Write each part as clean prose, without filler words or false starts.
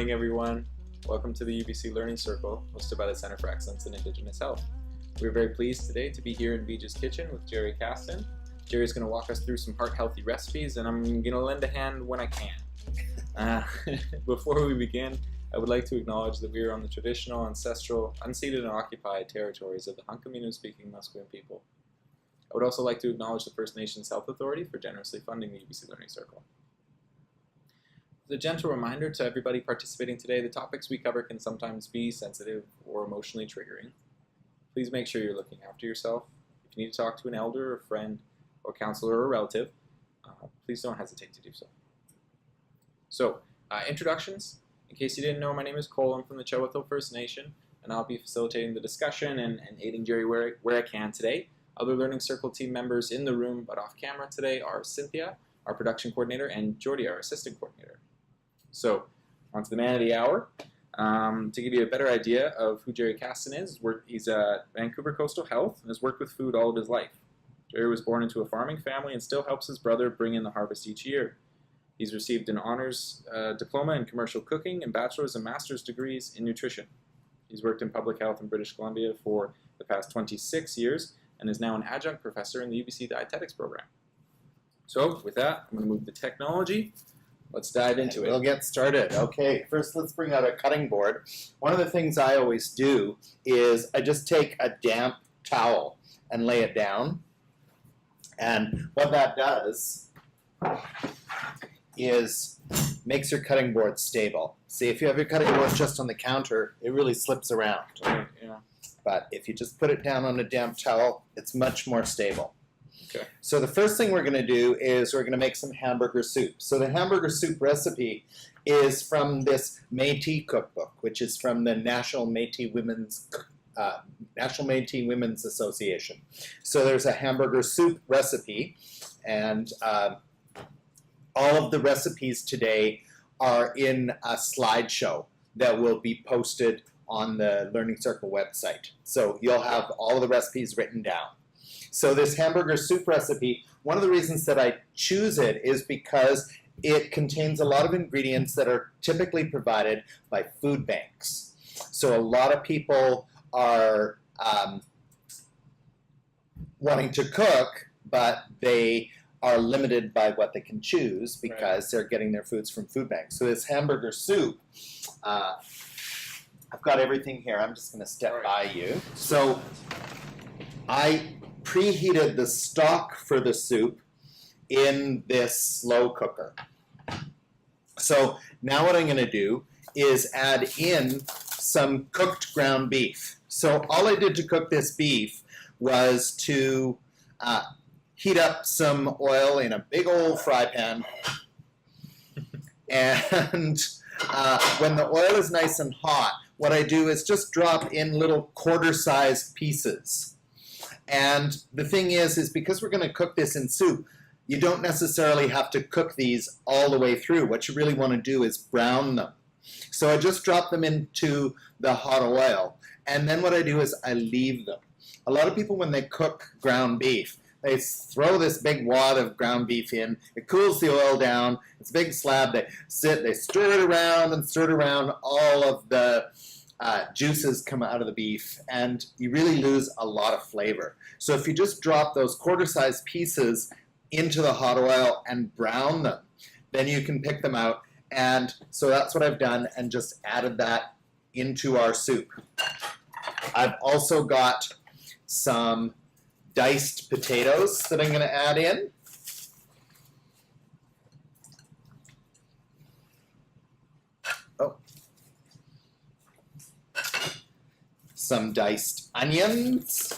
morning, everyone. Welcome to the UBC Learning Circle, hosted by the Center for Excellence in Indigenous Health. We're very pleased today to be here in Beej's kitchen with Gerry Caston. Gerry's going to walk us through some heart-healthy recipes, and I'm going to lend a hand when I can. Before we begin, I would like to acknowledge that we are on the traditional, ancestral, unceded, and occupied territories of the Hunkaminam-speaking Musqueam people. I would also like to acknowledge the First Nations Health Authority for generously funding the UBC Learning Circle. As a gentle reminder to everybody participating today, the topics we cover can sometimes be sensitive or emotionally triggering. Please make sure you're looking after yourself. If you need to talk to an elder, or friend, or counselor, or relative, please don't hesitate to do so. So, introductions. In case you didn't know, my name is Cole. I'm from the Chowder First Nation, and I'll be facilitating the discussion and aiding Gerry where I can today. Other Learning Circle team members in the room but off camera today are Cynthia, our production coordinator, and Jordy, our assistant coordinator. So, on to the man of the hour. To give you a better idea of who Gerry Caston is, he's at Vancouver Coastal Health and has worked with food all of his life. Gerry was born into a farming family and still helps his brother bring in the harvest each year. He's received an honors diploma in commercial cooking and bachelor's and master's degrees in nutrition. He's worked in public health in British Columbia for the past 26 years and is now an adjunct professor in the UBC Dietetics program. So, with that, I'm going to move to technology. Let's dive into it. We'll get started. Okay, first let's bring out a cutting board. One of the things I always do is I just take a damp towel and lay it down. And what that does is makes your cutting board stable. See, if you have your cutting board just on the counter, it really slips around. Right, yeah. But if you just put it down on a damp towel, it's much more stable. Okay. So the first thing we're going to do is we're going to make some hamburger soup. So the hamburger soup recipe is from this Métis cookbook, which is from the National Métis Women's Association. So there's a hamburger soup recipe, and all of the recipes today are in a slideshow that will be posted on the Learning Circle website. So you'll have all of the recipes written down. So this hamburger soup recipe, one of the reasons that I choose it is because it contains a lot of ingredients that are typically provided by food banks. So a lot of people are wanting to cook, but they are limited by what they can choose because they're getting their foods from food banks. So this hamburger soup, I've got everything here. I'm just going to step by you. So I preheated the stock for the soup in this slow cooker. So now what I'm going to do is add in some cooked ground beef. So all I did to cook this beef was to heat up some oil in a big old fry pan. And when the oil is nice and hot, what I do is just drop in little quarter-sized pieces. And the thing is because we're going to cook this in soup, you don't necessarily have to cook these all the way through. What you really want to do is brown them. So I just drop them into the hot oil, and then what I do is I leave them. A lot of people, when they cook ground beef, they throw this big wad of ground beef in, it cools the oil down, it's a big slab, they stir it around and stir it around, all of the juices come out of the beef, and you really lose a lot of flavor. So if you just drop those quarter-sized pieces into the hot oil and brown them, then you can pick them out. And so that's what I've done, and just added that into our soup. I've also got some diced potatoes that I'm going to add in. Some diced onions.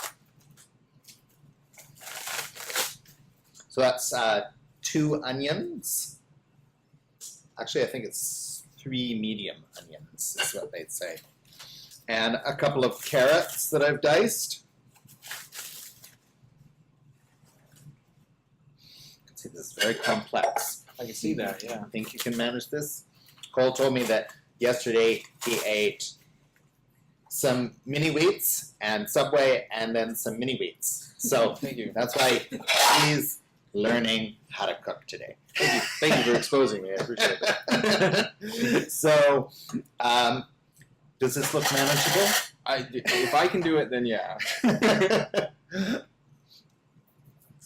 So that's 2 onions. Actually, I think it's 3 medium onions is what they'd say. And a couple of carrots that I've diced. You can see this is very complex. I can see that, yeah. I think you can manage this. Cole told me that yesterday he ate some mini wheats and Subway and then some mini wheats. So Thank you. that's why learning how to cook today. Thank you for exposing me. I appreciate that. So, does this look manageable? If I can do it, then yeah.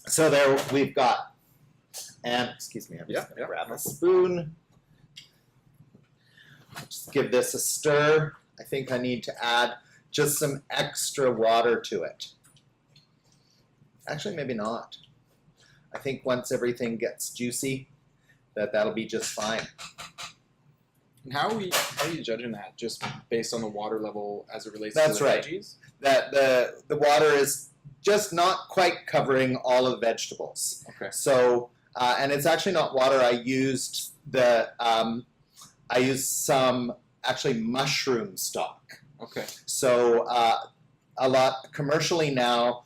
So there we've got, and excuse me, I'm just going to grab a spoon. Just give this a stir. I think I need to add just some extra water to it. Actually, maybe not. I think once everything gets juicy, that'll be just fine. And how are you judging that? Just based on the water level as it relates That's to the right. veggies? That the water is just not quite covering all of the vegetables. Okay. So, and it's actually not water. I used some actually mushroom stock. Okay. So a lot commercially now,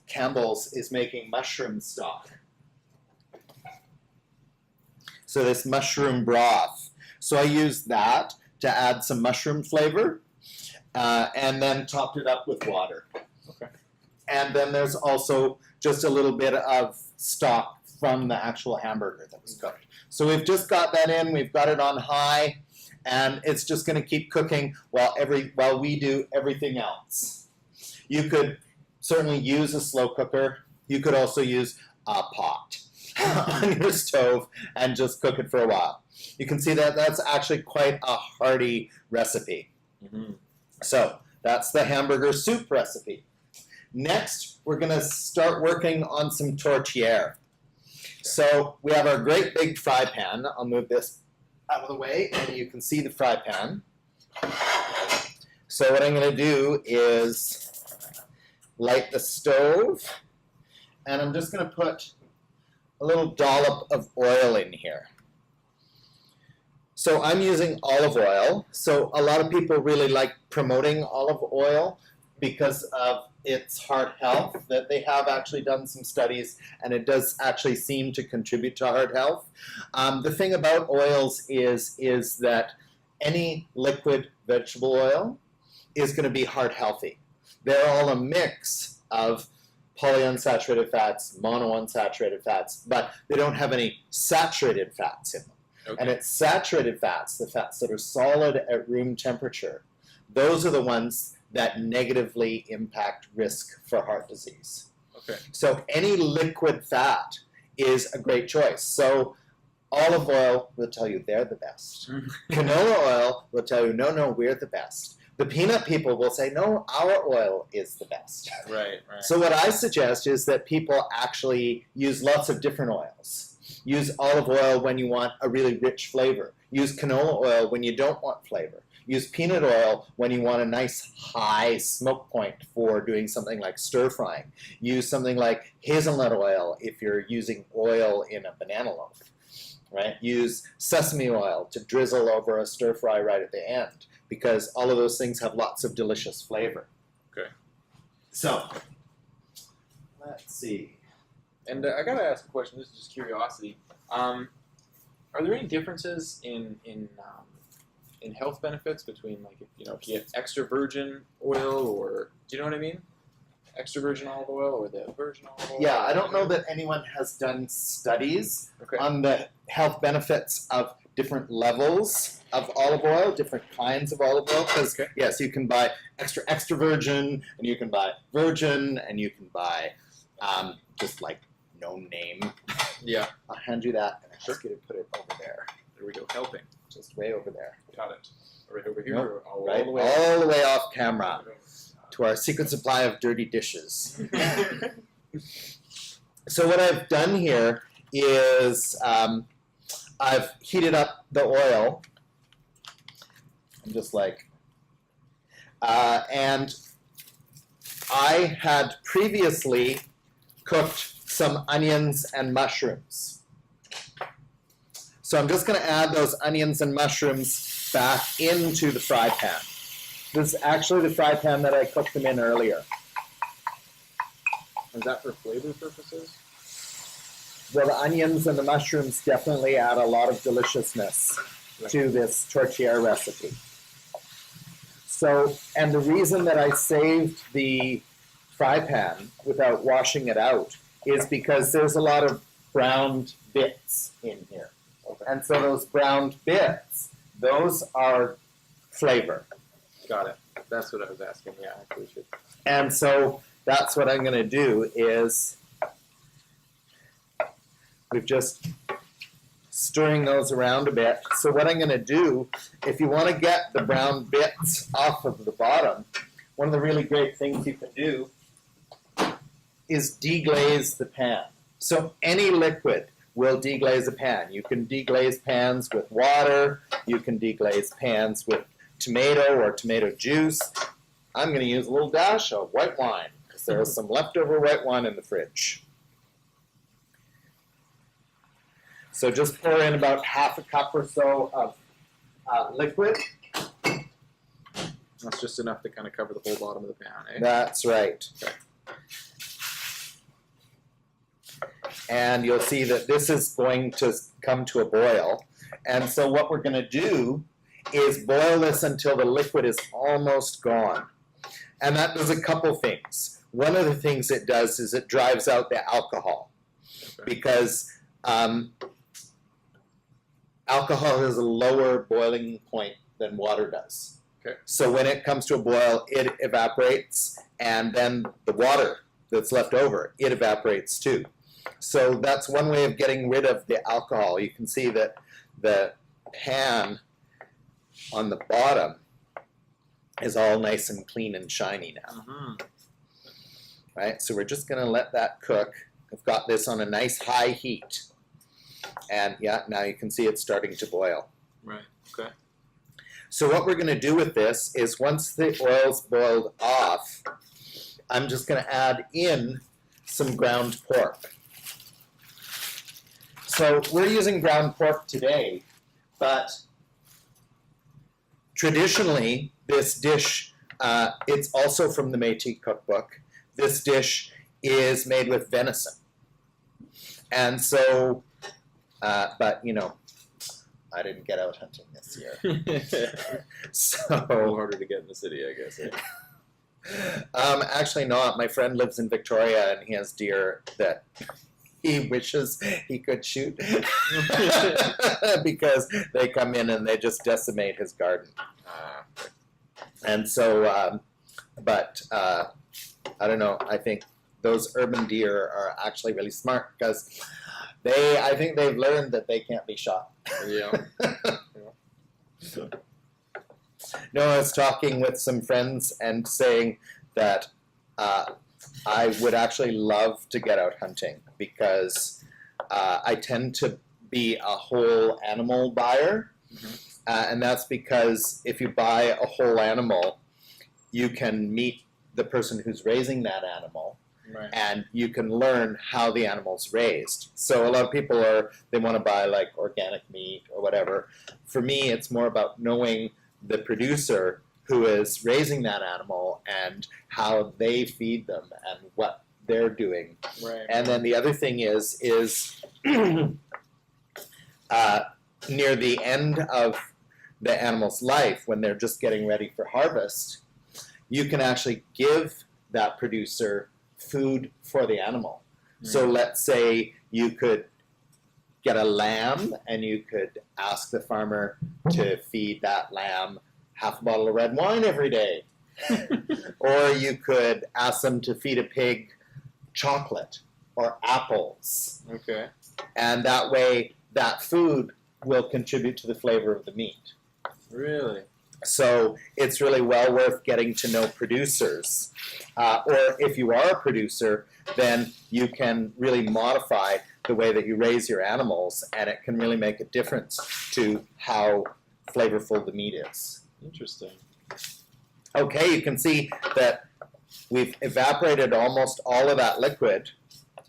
Campbell's is making mushroom stock. So this mushroom broth. So I used that to add some mushroom flavor, and then topped it up with water. Okay. And then there's also just a little bit of stock from the actual hamburger that was cooked. So we've just got that in. We've got it on high, and it's just going to keep cooking while we do everything else. You could certainly use a slow cooker. You could also use a pot on your stove and just cook it for a while. You can see that that's actually quite a hearty recipe. Mm-hmm. So that's the hamburger soup recipe. Next, we're going to start working on some tourtière. So we have our great big fry pan. I'll move this out of the way, and you can see the fry pan. So what I'm going to do is light the stove, and I'm just going to put a little dollop of oil in here. So I'm using olive oil. So a lot of people really like promoting olive oil because of its heart health, that they have actually done some studies, and it does actually seem to contribute to heart health. The thing about oils is that any liquid vegetable oil is going to be heart healthy. They're all a mix of polyunsaturated fats, monounsaturated fats, but they don't have any saturated fats in them. Okay. And it's saturated fats, the fats that are solid at room temperature, those are the ones that negatively impact risk for heart disease. Okay. So any liquid fat is a great choice. So olive oil will tell you they're the best. Canola oil will tell you, no, we're the best. The peanut people will say, no, our oil is the best. Right. So what I suggest is that people actually use lots of different oils. Use olive oil when you want a really rich flavor. Use canola oil when you don't want flavor. Use peanut oil when you want a nice high smoke point for doing something like stir frying. Use something like hazelnut oil if you're using oil in a banana loaf. Right? Use sesame oil to drizzle over a stir fry right at the end, because all of those things have lots of delicious flavor. Okay. So, let's see. And I gotta ask a question. This is just curiosity. Are there any differences in health benefits between, like, if you get extra virgin oil, or do you know what I mean? Extra virgin olive oil or the virgin olive oil? Yeah, I don't know that anyone has done studies on the health benefits of different levels of olive oil, different kinds of olive oil. Because yes, you can buy extra virgin, and you can buy virgin, and you can buy just like no name. Yeah. I'll hand you that, and ask you to put it over there. There we go. Helping. Just way over there. Got it. Right over here. Nope. All Right, the way. all the way off camera to our secret supply of dirty dishes. So what I've done here is I've heated up the oil. I'm just like, and I had previously cooked some onions and mushrooms. So I'm just going to add those onions and mushrooms back into the fry pan. This is actually the fry pan that I cooked them in earlier. Is that for flavor purposes? Well, the onions and the mushrooms definitely add a lot of deliciousness to this tourtière recipe. So, and the reason that I saved the fry pan without washing it out is because there's a lot of browned bits in here. Okay. And so those browned bits, those are flavor. Got it. That's what I was asking. Yeah, I appreciate it. And so that's what I'm going to do is we've just stirring those around a bit. So what I'm going to do, if you want to get the brown bits off of the bottom, one of the really great things you can do is deglaze the pan. So any liquid will deglaze a pan. You can deglaze pans with water. You can deglaze pans with tomato or tomato juice. I'm going to use a little dash of white wine because there is some leftover white wine in the fridge. So just pour in about half a cup or so of liquid. That's just enough to kind of cover the whole bottom of the pan, eh? That's right. Okay. And you'll see that this is going to come to a boil. And so what we're going to do is boil this until the liquid is almost gone. And that does a couple things. One of the things it does is it drives out the alcohol. Okay. Because alcohol has a lower boiling point than water does. Okay. So when it comes to a boil, it evaporates, and then the water that's left over, it evaporates too. So that's one way of getting rid of the alcohol. You can see that the pan on the bottom is all nice and clean and shiny now. Mm-hmm. Right? So we're just going to let that cook. I've got this on a nice high heat. And yeah, now you can see it's starting to boil. Right. Okay. So what we're going to do with this is once the oil's boiled off, I'm just going to add in some ground pork. So we're using ground pork today, but traditionally this dish, it's also from the Métis cookbook. This dish is made with venison. And so, but you know, I didn't get out hunting this year. A little So, harder to get in the city, I guess. Eh? actually not. My friend lives in Victoria and he has deer that he wishes he could shoot because they come in and they just decimate his garden. And so, I don't know, I think those urban deer are actually really smart because I think they've learned that they can't be shot. Yeah. No, I was talking with some friends and saying that I would actually love to get out hunting because I tend to be a whole animal buyer. Mm-hmm. And that's because if you buy a whole animal, you can meet the person who's raising that animal. Right. And you can learn how the animal's raised. So a lot of people they want to buy like organic meat or whatever. For me, it's more about knowing the producer who is raising that animal and how they feed them and what they're doing. Right. And then the other thing is near the end of the animal's life, when they're just getting ready for harvest, you can actually give that producer food for the animal. Mm. So let's say you could get a lamb and you could ask the farmer to feed that lamb half a bottle of red wine every day. Or you could ask them to feed a pig chocolate or apples. Okay. And that way, that food will contribute to the flavor of the meat. Really? So it's really well worth getting to know producers. Or if you are a producer, then you can really modify the way that you raise your animals, and it can really make a difference to how flavorful the meat is. Interesting. Okay, you can see that we've evaporated almost all of that liquid.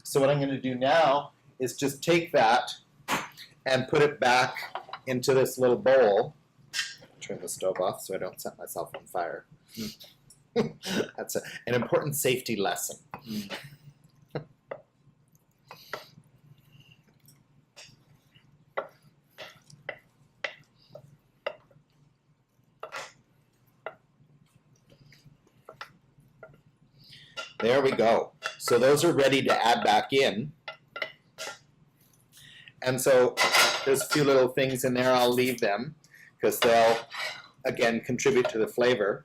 So what I'm going to do now is just take that and put it back into this little bowl. Turn the stove off so I don't set myself on fire. That's an important safety lesson. There we go. So those are ready to add back in. And so there's a few little things in there. I'll leave them because they'll, again, contribute to the flavor.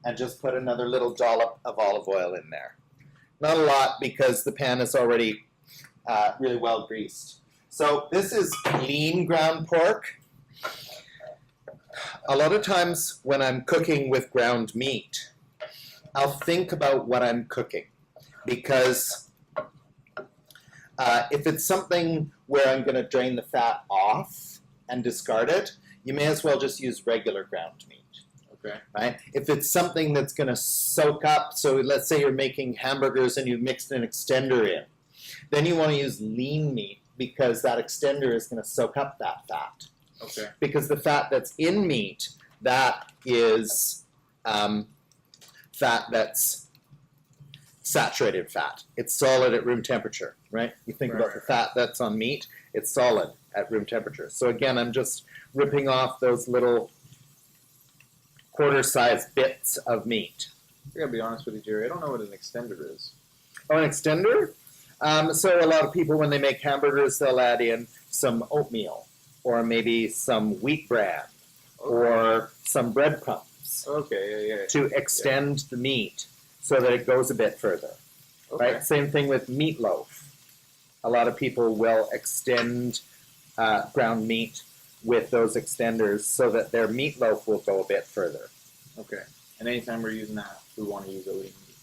And just put another little dollop of olive oil in there. Not a lot because the pan is already really well greased. So this is lean ground pork. A lot of times when I'm cooking with ground meat, I'll think about what I'm cooking because if it's something where I'm going to drain the fat off and discard it, you may as well just use regular ground meat. Okay. Right? If it's something that's going to soak up, so let's say you're making hamburgers and you've mixed an extender in, then you want to use lean meat because that extender is going to soak up that fat. Okay. Because the fat that's in meat, that is fat that's saturated fat. It's solid at room temperature, right? You think about the fat that's on meat, it's solid at room temperature. So again, I'm just ripping off those little quarter-sized bits of meat. I gotta be honest with you, Gerry. I don't know what an extender is. Oh, an extender? So a lot of people, when they make hamburgers, they'll add in some oatmeal or maybe some wheat bran or some breadcrumbs to extend the meat so that it goes a bit further. Okay. Right? Same thing with meatloaf. A lot of people will extend ground meat with those extenders so that their meatloaf will go a bit further. Okay. And anytime we're using that, we want to use a lean meat.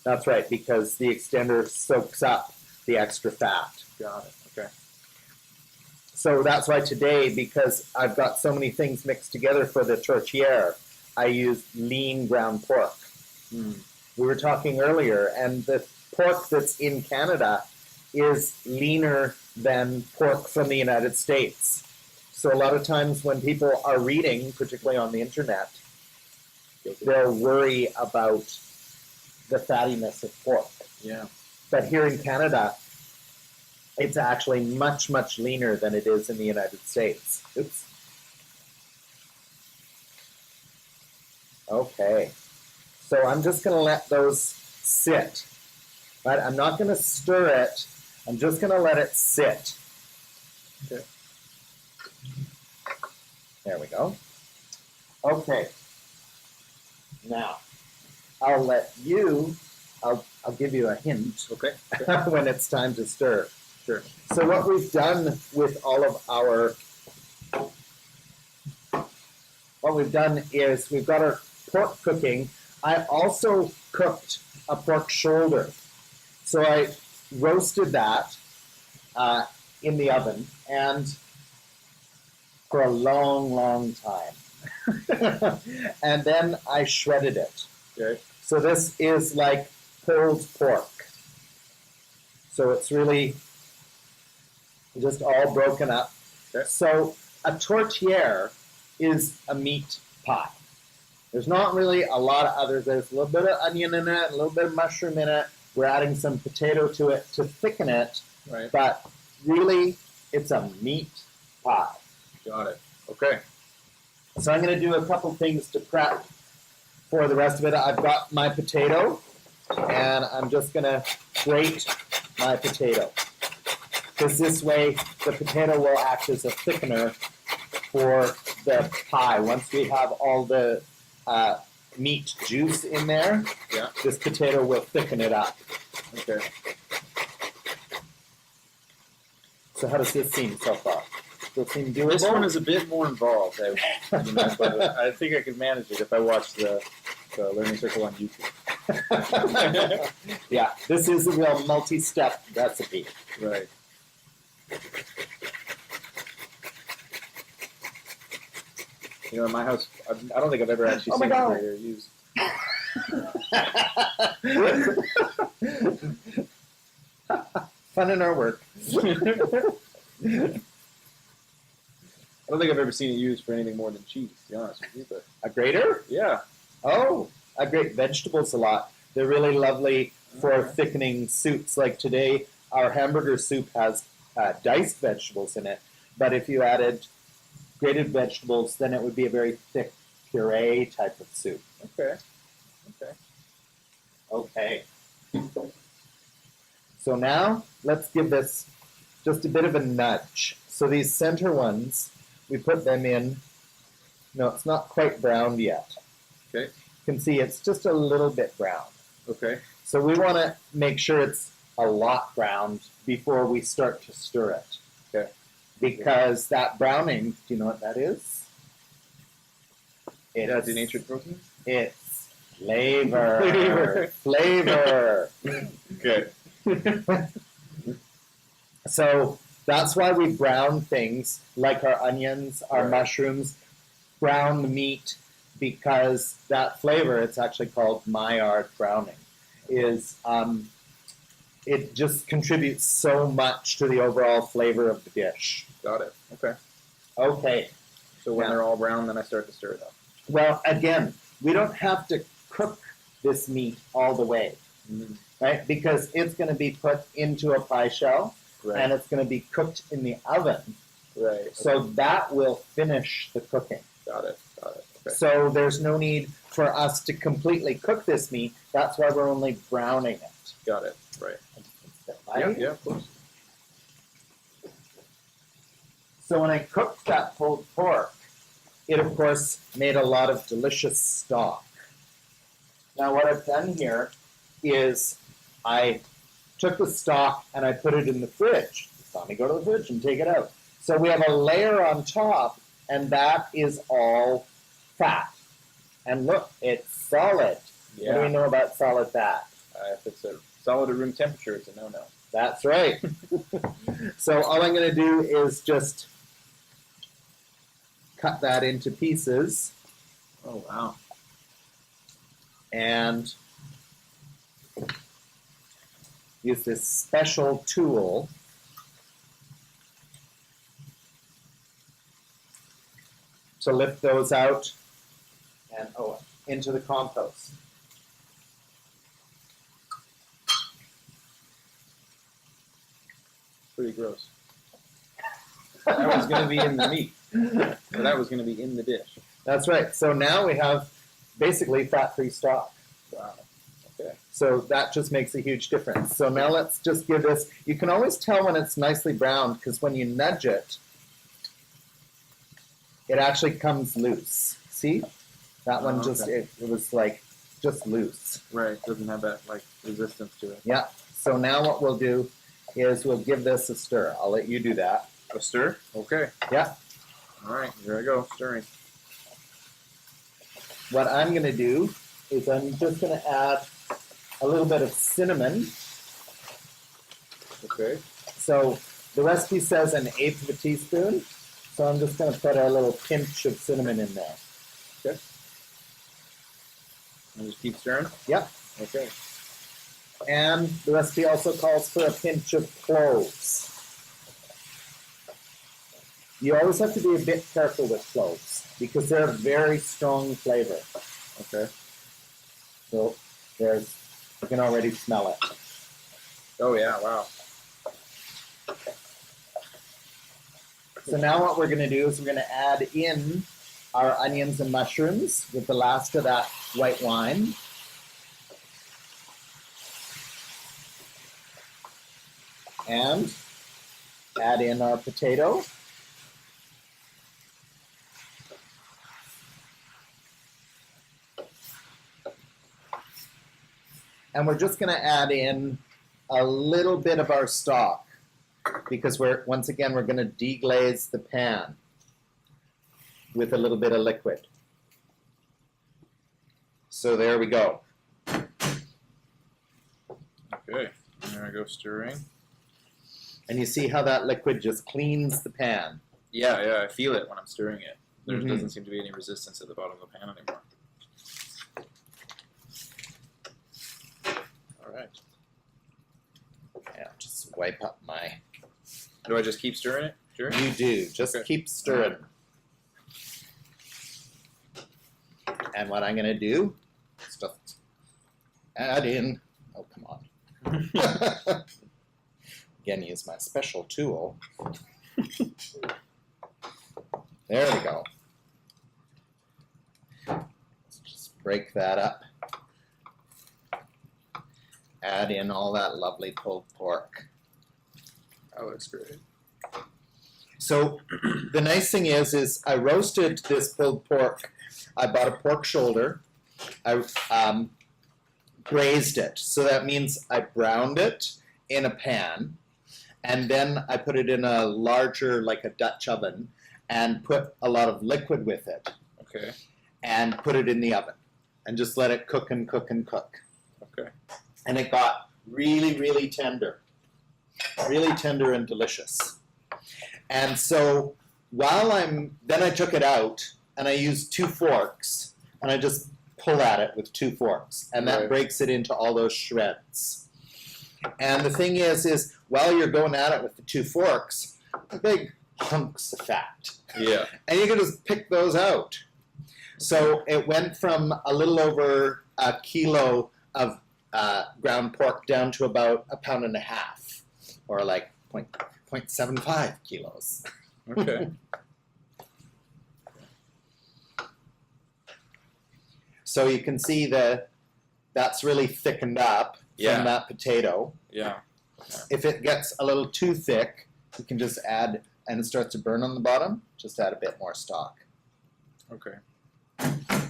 That's right, because the extender soaks up the extra fat. Got it. Okay. So that's why today, because I've got so many things mixed together for the tortilla, I used lean ground pork. We were talking earlier, and the pork that's in Canada is leaner than pork from the United States. So a lot of times when people are reading, particularly on the internet, they'll worry about the fattiness of pork. Yeah. But here in Canada, it's actually much, much leaner than it is in the United States. Oops. Okay. So I'm just going to let those sit. Right? I'm not going to stir it. I'm just going to let it sit. Okay. There we go. Okay. Now, I'll give you a hint when it's time to stir. Sure. So what we've done with all of our, is we've got our pork cooking. I also cooked a pork shoulder. So I roasted that in the oven and for a long, long time. And then I shredded it. Okay. So this is like pulled pork. So it's really just all broken up. Okay. So a tortilla is a meat pie. There's not really a lot of others. There's a little bit of onion in it, a little bit of mushroom in it. We're adding some potato to it to thicken it. Right. But really, it's a meat pie. Got it. Okay. So I'm going to do a couple things to prep for the rest of it. I've got my potato, and I'm just going to grate my potato. Because this way, the potato will act as a thickener for the pie. Once we have all the meat juice in there, this potato will thicken it up. Okay. So how does this seem so far? Does it seem doable? This one is a bit more involved. I think I could manage it if I watched the Learning Circle on YouTube. Yeah, this is a real multi-step recipe. Right. You know, in my house, I don't think I've ever actually seen a grater used. Fun in our work. I don't think I've ever seen it used for anything more than cheese, to be honest with you. But a grater? Yeah. Oh, I grate vegetables a lot. They're really lovely for thickening soups. Like today, our hamburger soup has diced vegetables in it. But if you added grated vegetables, then it would be a very thick puree type of soup. Okay. Okay. Okay. So now let's give this just a bit of a nudge. So these center ones, we put them in. No, it's not quite browned yet. Okay. You can see it's just a little bit brown. Okay. So we want to make sure it's a lot browned before we start to stir it. Okay. Because that browning, do you know what that is? It's denatured protein? It's flavor. Flavor. Okay. So that's why we brown things like our onions, our Right. mushrooms, brown the meat, because that flavor, it's actually called Maillard browning, is it just contributes so much to the overall flavor of the dish. Got it. Okay. Okay. So when Yeah. they're all brown, then I start to stir it up. Well, again, we don't have to cook this meat all the way, right? Because it's going to be put into a pie shell, Right. and it's going to be cooked in the oven. Right. So that will finish the cooking. Got it. Got it. Okay. So there's no need for us to completely cook this meat. That's why we're only browning it. Got it. Right. Right? Yeah, of course. So when I cooked that pulled pork, it of course made a lot of delicious stock. Now what I've done here is I took the stock and I put it in the fridge. You saw me go to the fridge and take it out. So we have a layer on top, and that is all fat. And look, it's solid. Yeah. What do we know about solid fat? If it's a solid at room temperature, it's a no-no. That's right. So all I'm going to do is just cut that into pieces Oh, wow. and use this special tool to lift those out and into the compost. Pretty gross. That was going to be in the meat. Or that was going to be in the dish. That's right. So now we have basically fat-free stock. Wow. Okay. So that just makes a huge difference. So now let's just give this, you can always tell when it's nicely browned because when you nudge it, it actually comes loose. See? That one just, okay. it was like just loose. Right. Doesn't have that, like, resistance to it. Yeah. So now what we'll do is we'll give this a stir. I'll let you do that. A stir? Okay. Yeah. All right. Here I go. Stirring. What I'm going to do is I'm just going to add a little bit of cinnamon. Okay. So the recipe says 1/8 of a teaspoon. So I'm just going to put a little pinch of cinnamon in there. Okay. And just keep stirring? Yep. Okay. And the recipe also calls for a pinch of cloves. You always have to be a bit careful with cloves because they're a very strong flavor. Okay. So you can already smell it. Oh, yeah. Wow. So now what we're going to do is we're going to add in our onions and mushrooms with the last of that white wine. And add in our potato. And we're just going to add in a little bit of our stock because once again we're going to deglaze the pan with a little bit of liquid. So there we go. Okay. There I go stirring. And you see how that liquid just cleans the pan. Yeah, yeah. I feel it when I'm stirring it. There Mhm. doesn't seem to be any resistance at the bottom of the pan anymore. All right. Yeah, just wipe up my... Do I just keep stirring it? Sure. You do. Just Okay. keep stirring. And what I'm going to do is just add in... Oh, come on. Again, use my special tool. There we go. Let's just break that up. add in all that lovely pulled pork. That looks great. So the nice thing is I roasted this pulled pork. I bought a pork shoulder. I braised it. So that means I browned it in a pan, and then I put it in a larger, like a Dutch oven, and put a lot of liquid with it. Okay. And put it in the oven, and just let it cook and cook and cook. Okay. And it got really, really tender and delicious. And so then I took it out, and I used 2 forks, and I just pull at it with 2 forks, and that breaks it into all those shreds. And the thing is while you're going at it with the 2 forks, big hunks of fat. Yeah. And you can just pick those out. So it went from a little over a kilo of ground pork down to about 1.5 pounds, or like 0.75 kilos. Okay. So you can see that that's really thickened up from that potato. Yeah. If it gets a little too thick, you can just add, and it starts to burn on the bottom, just add a bit more stock. Okay.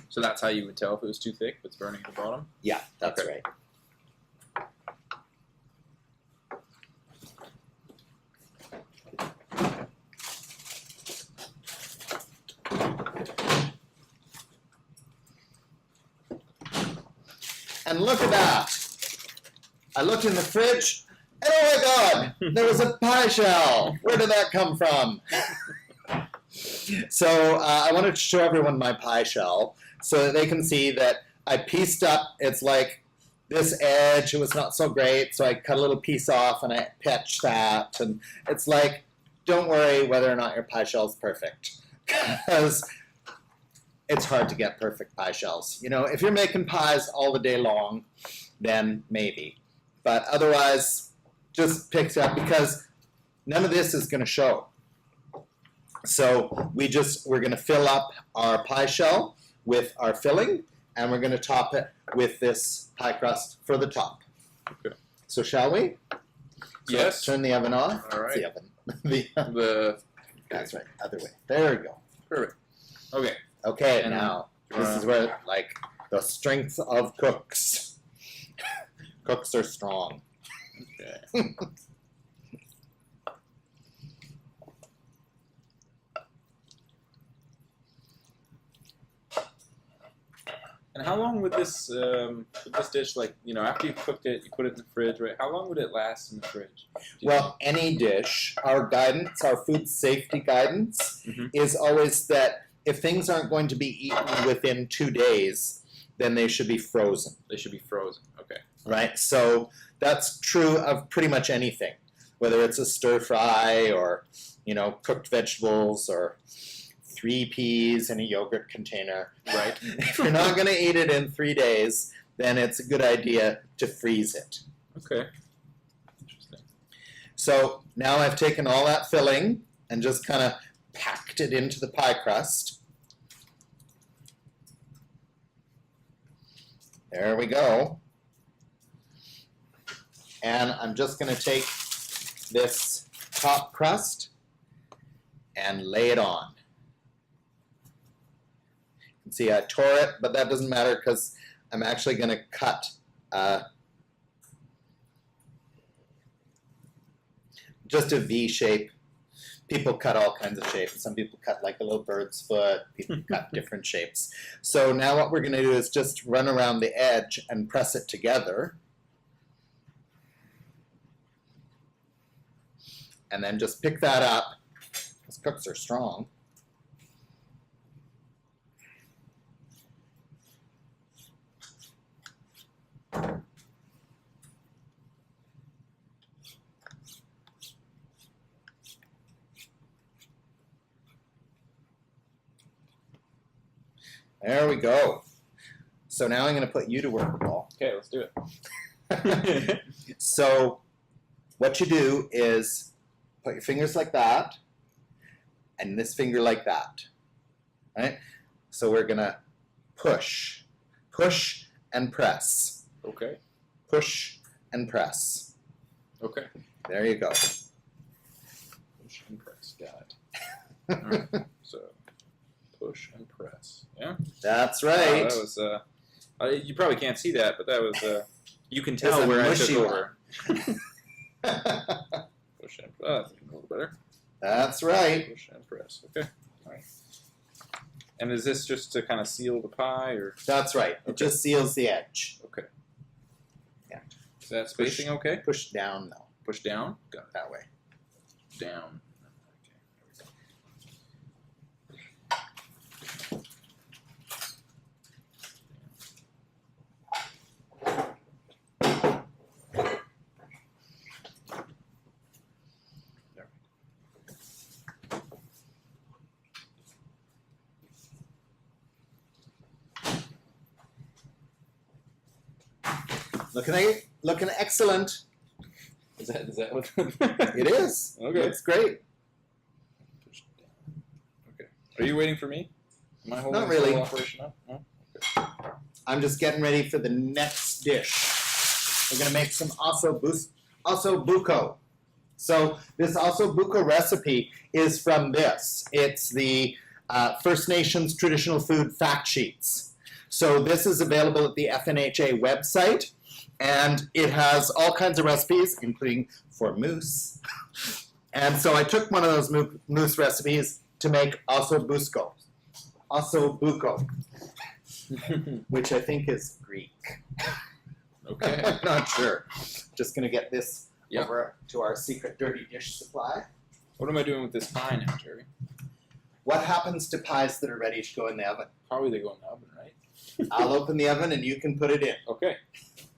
So that's how you would tell if it was too thick, if it's burning at the bottom? Yeah, that's right. And look at that. I looked in the fridge, and oh my God, there was a pie shell. Where did that come from? So I wanted to show everyone my pie shell so that they can see that I pieced up. It's like this edge, it was not so great, so I cut a little piece off and I pitched that. And it's like, don't worry whether or not your pie shell is perfect, because it's hard to get perfect pie shells. You know, if you're making pies all the day long, then maybe. But otherwise, just pick it up, because none of this is going to show. So we're going to fill up our pie shell with our filling, and we're going to top it with this pie crust for the top. Okay. So shall we? So Yes. let's turn the oven off. All right. The oven. That's right. Other way. There we go. Perfect. Okay. Okay, And now this is where, like, the strength of cooks. Cooks are strong. Okay. And how long would this dish, like, you know, after you cooked it, you put it in the fridge, right? How long would it last in the fridge? Well, any dish, our guidance, our food safety guidance, is always that if things aren't going to be eaten within 2 days, then they should be frozen. They should be frozen. Okay. Right? So that's true of pretty much anything, whether it's a stir fry or, you know, cooked vegetables or 3 peas in a yogurt container. Right. If you're not going to eat it in 3 days, then it's a good idea to freeze it. Okay. Interesting. So now I've taken all that filling and just kind of packed it into the pie crust. There we go. And I'm just going to take this top crust and lay it on. You can see I tore it, but that doesn't matter because I'm actually going to cut just a V shape. People cut all kinds of shapes. Some people cut like a little bird's foot. People cut different shapes. So now what we're going to do is just run around the edge and press it together. And then just pick that up, because cooks are strong. There we go. So now I'm going to put you to work, Paul. Okay, let's do it. So what you do is put your fingers like that, and this finger like that. Right? So we're going to push and press. Okay. Push and press. Okay. There you go. Push and press. Got it. All right. So push and press. Yeah. That's Wow, right. that was. You probably can't see that, but that was. You can It's tell a where I mushy took one. over. Push and press. A little better. That's right. Push and press. Okay. All right. And is this just to kind of seal the pie, or? That's right. It Okay. just seals the edge. Okay. Yeah. Is that spacing okay? Push down though. Push down. Got it. That way. Down. Looking excellent. Is that what? It is. Okay. It's great. Push down. Okay. Are you waiting for me? Am I holding Not this really. whole operation up? No? Okay. I'm just getting ready for the next dish. We're gonna make some osso buco. So this osso buco recipe is from this. It's the First Nations traditional food fact sheets. So this is available at the FNHA website, and it has all kinds of recipes, including for moose. And so I took one of those moose recipes to make osso buco, which I think is Greek. Okay. I'm not sure. Just going to get this Yeah. over to our secret dirty dish supply. What am I doing with this pie now, Gerry? What happens to pies that are ready to go in the oven? Probably they go in the oven, right? I'll open the oven and you can put it in. Okay.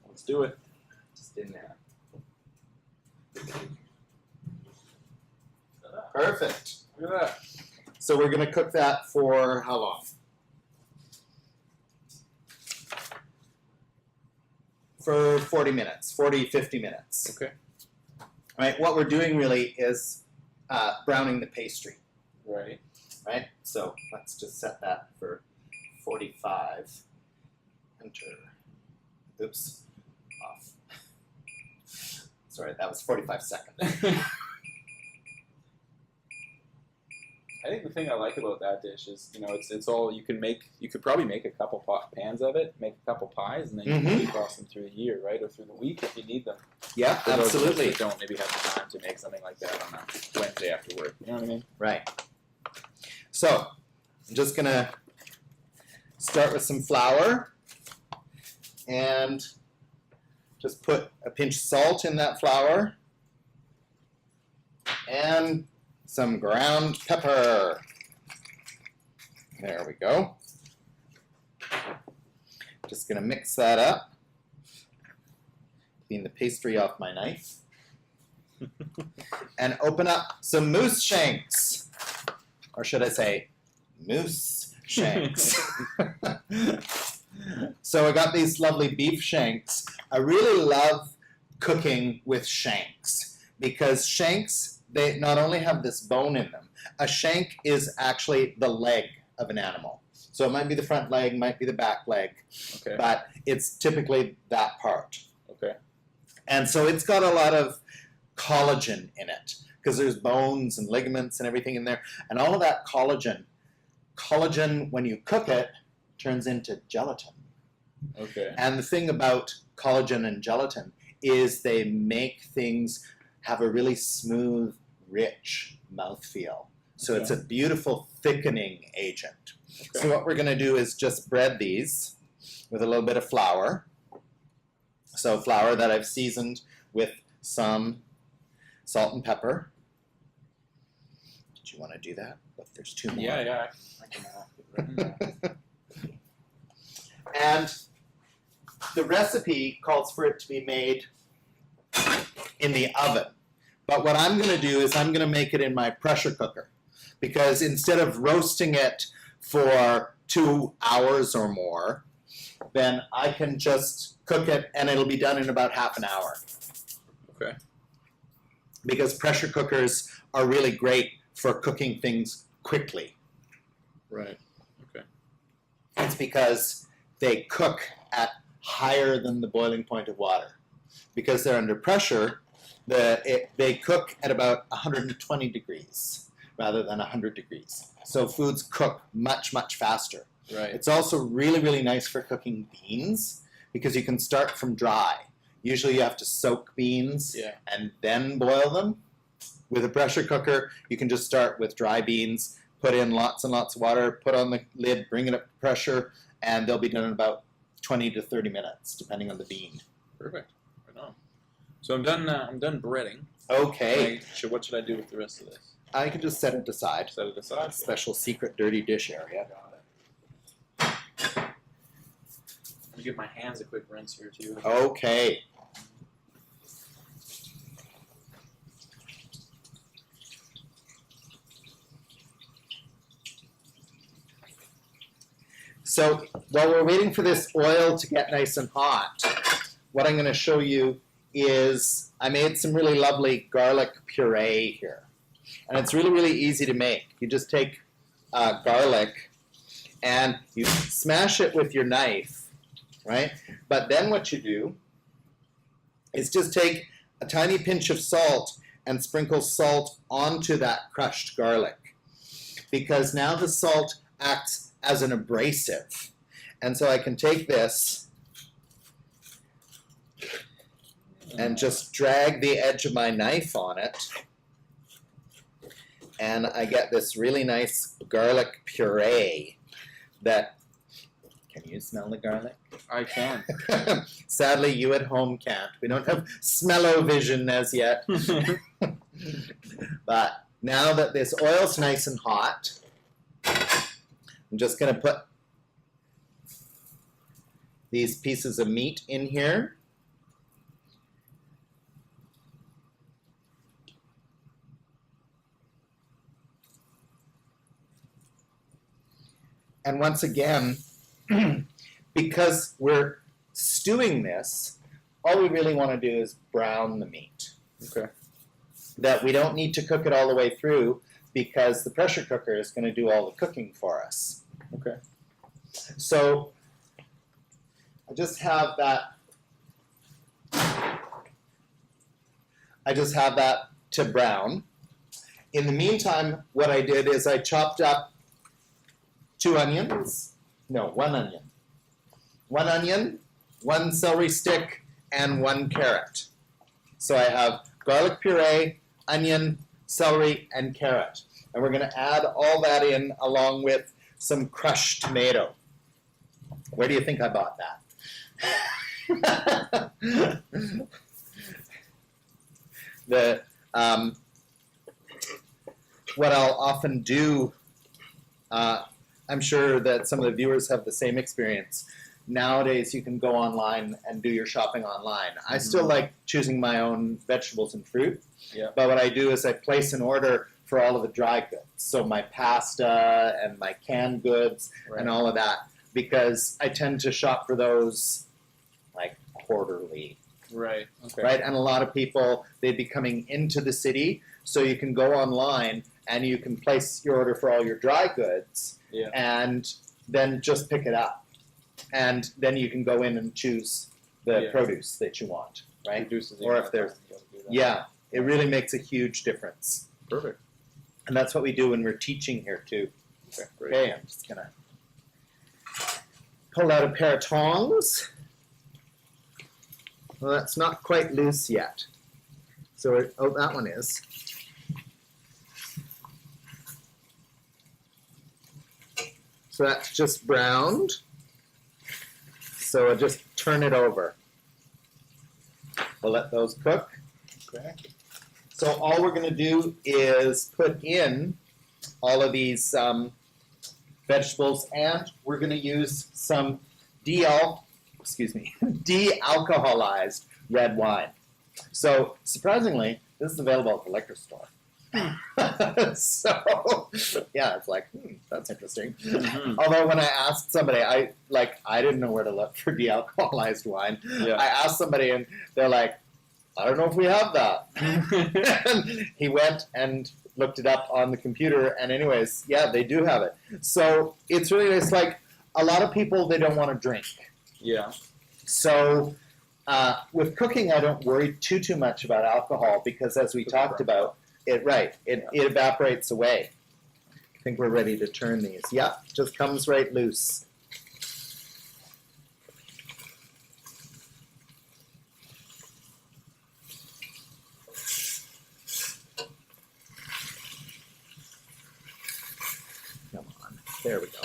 Let's do it. Just in there. Perfect. Look at that. So we're going to cook that for how long? For 40 minutes, 50 minutes. Okay. All right, what we're doing really is browning the pastry, Right. right? So let's just set that for 45. Enter. Oops. Off. Sorry, that was 45 seconds. I think the thing I like about that dish is, it's all you can make. You could probably make a couple pans of it, make a couple pies, and then you can cross them through the year, right, or through the week if you need them. Yeah, For those of us absolutely. that don't maybe have the time to make something like that on a Wednesday after work. You know what I mean? Right. So I'm just gonna start with some flour and just put a pinch of salt in that flour and some ground pepper. There we go. Just gonna mix that up. Clean the pastry off my knife. And open up some moose shanks. Or should I say, moose shanks. So I got these lovely beef shanks. I really love cooking with shanks because shanks, they not only have this bone in them, a shank is actually the leg of an animal. So it might be the front leg, might be the back leg, Okay. but it's typically that part. Okay. And so it's got a lot of collagen in it because there's bones and ligaments and everything in there. And all of that collagen, when you cook it, turns into gelatin. Okay. And the thing about collagen and gelatin is they make things have a really smooth, rich mouthfeel. So it's a beautiful thickening agent. Okay. So what we're going to do is just bread these with a little bit of flour. So flour that I've seasoned with some salt and pepper. Did you want to do that? Look, there's two more. Yeah. I can And the recipe calls for it to be made in the oven. But what I'm going to do is I'm going to make it in my pressure cooker. Because instead of roasting it for 2 hours or more, then I can just cook it and it'll be done in about half an hour. Okay. Because pressure cookers are really great for cooking things quickly. Right. Okay. It's because they cook at higher than the boiling point of water. because they're under pressure, they cook at about 120 degrees rather than 100 degrees. So foods cook much, much faster. Right. It's also really, really nice for cooking beans because you can start from dry. Usually you have to soak beans and then boil them. With a pressure cooker, you can just start with dry beans, put in lots and lots of water, put on the lid, bring it up to pressure, and they'll be done in about 20 to 30 minutes, depending on the bean. Perfect. Right on. So I'm done. I'm done breading. Okay. What should I do with the rest of this? I can just set it aside. Set it aside. Special secret dirty dish area. Got it. I'm gonna give my hands a quick rinse here too. Okay. So while we're waiting for this oil to get nice and hot, what I'm going to show you is I made some really lovely garlic puree here. And it's really, really easy to make. You just take garlic and you smash it with your knife, right? But then what you do is just take a tiny pinch of salt and sprinkle salt onto that crushed garlic. Because now the salt acts as an abrasive. And so I can take this and just drag the edge of my knife on it, and I get this really nice garlic puree that, can you smell the garlic? I can. Sadly, you at home can't. We don't have smell-o-vision as yet. But now that this oil's nice and hot, I'm just going to put these pieces of meat in here. And once again, because we're stewing this, all we really want to do is brown the meat. Okay. That we don't need to cook it all the way through because the pressure cooker is going to do all the cooking for us. Okay. So I just have that to brown. In the meantime, what I did is I chopped up 1 onion, 1 celery stick, and 1 carrot. So I have garlic puree, onion, celery, and carrot. And we're going to add all that in along with some crushed tomato. Where do you think I bought that? What I'll often do, I'm sure that some of the viewers have the same experience. Nowadays, you can go online and do your shopping online. I still like choosing my own vegetables and fruit, but what I do is I place an order for all of the dry goods. So my pasta and my canned goods and all of that, because I tend to shop for those like quarterly. Right. Okay. Right? And a lot of people, they'd be coming into the city, so you can go online and you can place your order for all your dry goods and then just pick it up. And then you can go in and choose the produce that you want, right? Or if there's, it really makes a huge difference. Perfect. And that's what we do when we're teaching here too. Okay, great. Okay, I'm just gonna pull out a pair of tongs. Well, that's not quite loose yet. So, that one is. So that's just browned. So I'll just turn it over. We'll let those cook. Okay. So all we're going to do is put in all of these vegetables, and we're going to use some de-alcoholized red wine. So surprisingly, this is available at the liquor store. So yeah, it's like that's interesting. Although when I asked somebody, I didn't know where to look for de-alcoholized wine. I asked somebody, and they're like, I don't know if we have that. And he went and looked it up on the computer, and anyways, yeah, they do have it. So it's really nice. Like a lot of people, they don't want to drink. Yeah. So with cooking, I don't worry too much about alcohol because, as we talked about, it evaporates away. I think we're ready to turn these. Yeah, just comes right loose. Come on, there we go.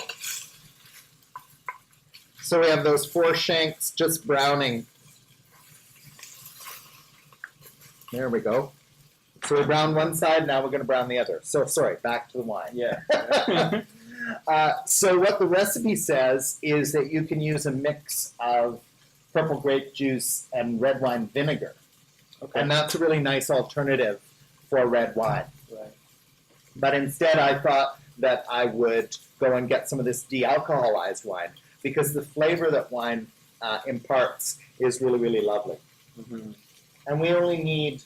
So we have those 4 shanks just browning. There we go. So we browned one side, now we're going to brown the other. So, sorry, back to the wine. Yeah. So what the recipe says is that you can use a mix of purple grape juice and red wine vinegar. Okay. And that's a really nice alternative for red wine. Right. But instead I thought that I would go and get some of this de-alcoholized wine because the flavor that wine imparts is really, really lovely. Mm-hmm. And we only need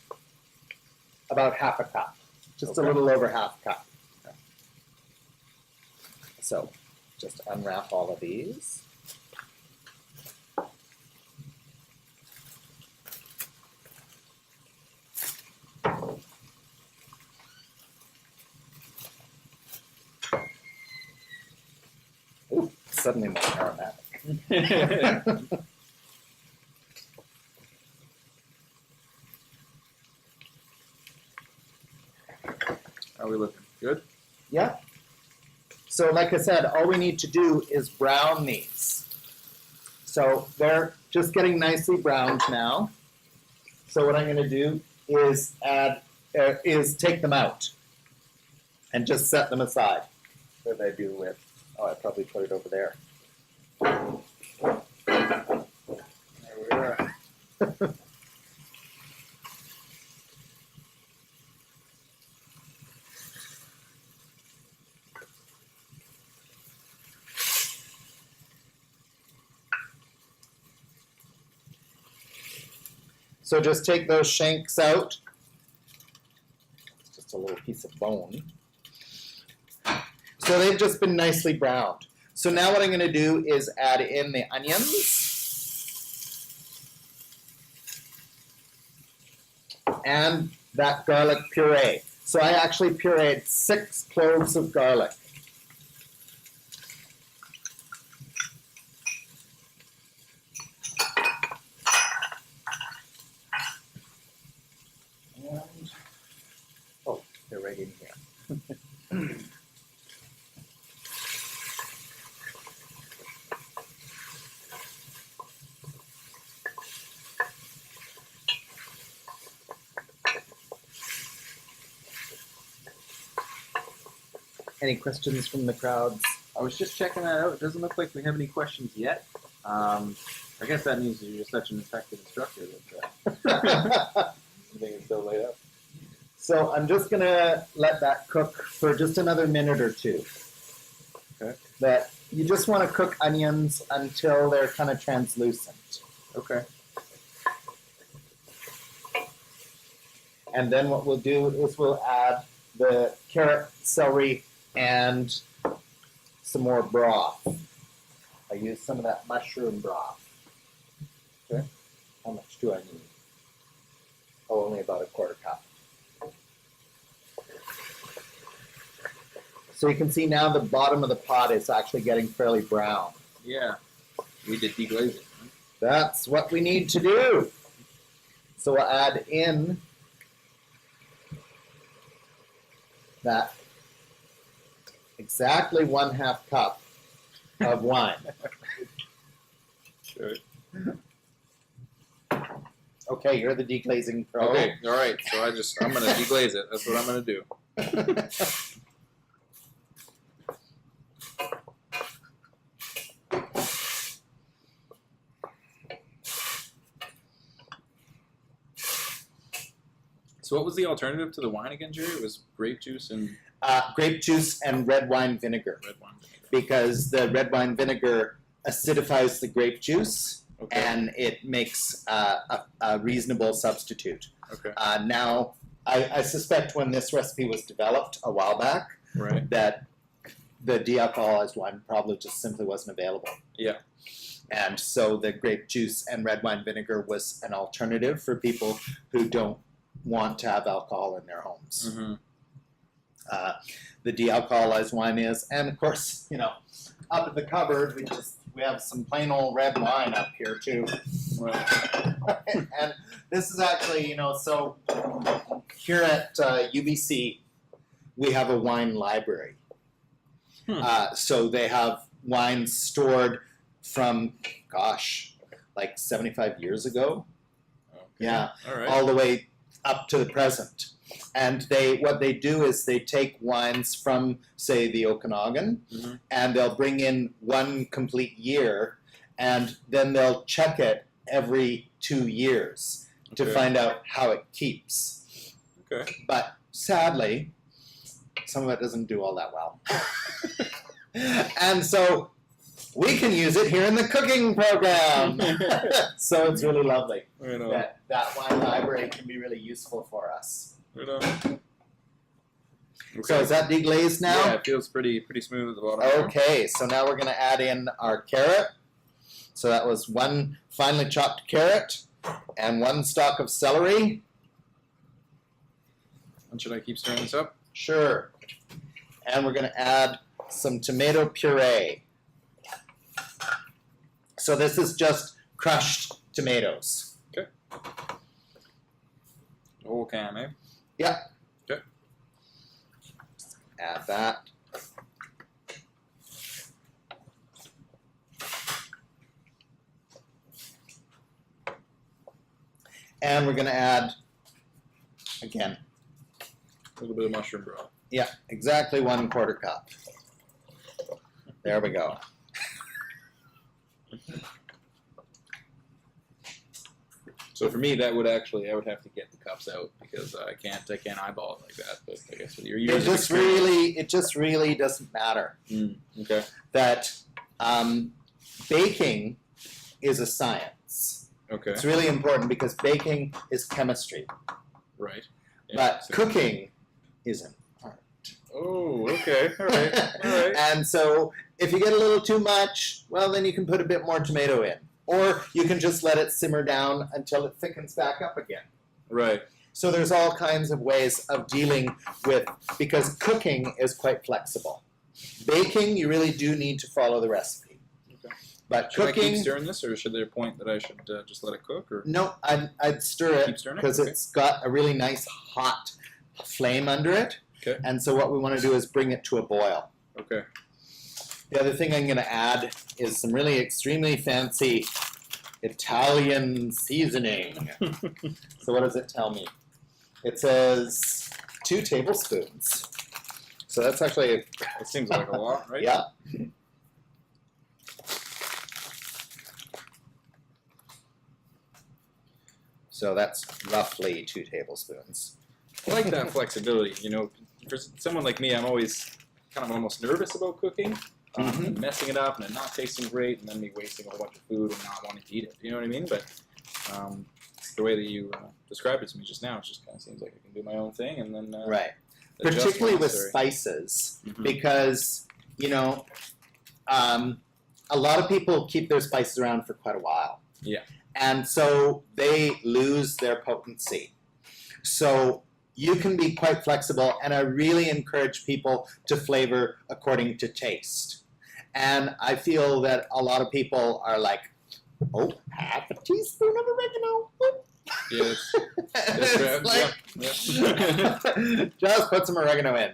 about half a cup, just a Okay. little over half a cup. So just unwrap all of these. Ooh, suddenly more aromatic. How are we looking? Good? Yeah. So like I said, all we need to do is brown these. So they're just getting nicely browned now. So what I'm going to do is take them out and just set them aside. What did I do with? Oh, I probably put it over there. There we are. So just take those shanks out. It's just a little piece of bone. So they've just been nicely browned. So now what I'm going to do is add in the onions. And that garlic puree. So I actually pureed 6 cloves of garlic. Oh, they're right in here. Any questions from the crowds? I was just checking that out. It doesn't look like we have any questions yet. I guess that means you're just such an effective instructor that everything is so laid up. So I'm just going to let that cook for just another minute or two. Okay. That you just want to cook onions until they're kind of translucent. Okay. And then what we'll do is we'll add the carrot, celery, and some more broth. I use some of that mushroom broth. Okay. How much do I need? Oh, only about a quarter cup. So you can see now the bottom of the pot is actually getting fairly brown. Yeah. We did deglaze it. Right? That's what we need to do. So we'll add in that exactly 1/2 cup of wine. Sure. Okay, you're the deglazing pro. Okay, all right. So I'm going to deglaze it. That's what I'm going to do. So what was the alternative to the wine again, Gerry? It was grape juice and Grape juice and red wine vinegar. red wine vinegar. Because the red wine vinegar acidifies the grape juice, Okay. and it makes a reasonable substitute. Okay. Now, I suspect when this recipe was developed a while back, Right. that the de-alcoholized wine probably just simply wasn't available. Yeah. And so the grape juice and red wine vinegar was an alternative for people who don't want to have alcohol in their homes. Mm-hmm. The de-alcoholized wine is, and of course, up in the cupboard, we have some plain old red wine up here too. Right. And this is actually, so here at UBC, we have a wine library. So they have wines stored from, like 75 years ago. Okay. Yeah, all right. all the way up to the present. And what they do is they take wines from, say, the Okanagan, Mm-hmm. and they'll bring in one complete year, and then they'll check it every 2 years to Okay. find out how it keeps. Okay. But sadly, some of it doesn't do all that well. And so we can use it here in the cooking program. So it's really lovely. Right on. That wine library can be really useful for us. Right on. Okay. So is that deglazed now? Yeah, it feels pretty smooth at the bottom. Okay, so now we're going to add in our carrot. So that was one finely chopped carrot and one stalk of celery. And should I keep stirring this up? Sure. And we're going to add some tomato puree. So this is just crushed tomatoes. Okay. The whole can, eh? Yeah. Okay. Add that. And we're going to add, again, A little bit of mushroom broth. yeah, exactly 1/4 cup. There we go. So for me, I would have to get the cups out because I can't eyeball it like that. But I guess with your years of experience, It just really doesn't matter. Okay. That baking is a science. Okay. It's really important because baking is chemistry, Right. Yeah, but so- cooking is an art. Oh, okay. All right. All right. And so if you get a little too much, well, then you can put a bit more tomato in. Or you can just let it simmer down until it thickens back up again. Right. So there's all kinds of ways of dealing with, because cooking is quite flexible. Baking, you really do need to follow the recipe. Okay. But Should I cooking, keep stirring this, or should there a point that I should just let it cook? Or no, I'd stir Keep it stirring it? because Okay. it's got a really nice hot flame under it. Okay. And so what we want to do is bring it to a boil. Okay. The other thing I'm going to add is some really extremely fancy Italian seasoning. So what does it tell me? It says 2 tablespoons. So that's actually, That seems like a lot, right? yeah. So that's roughly 2 tablespoons. I like that flexibility. For someone like me, I'm always kind of almost nervous about cooking. And messing it up and it not tasting great, and then me wasting a whole bunch of food and not wanting to eat it. You know what I mean? But the way that you described it to me just now, it just kind of seems like I can do my own thing, and then Right. adjust Particularly when with necessary. spices, Mhm. because, a lot of people keep their spices around for quite a while. Yeah. And so they lose their potency. So you can be quite flexible, and I really encourage people to flavor according to taste. And I feel that a lot of people are like, oh, half a teaspoon of oregano. Yeah, that's It's like, yeah. just put some oregano in.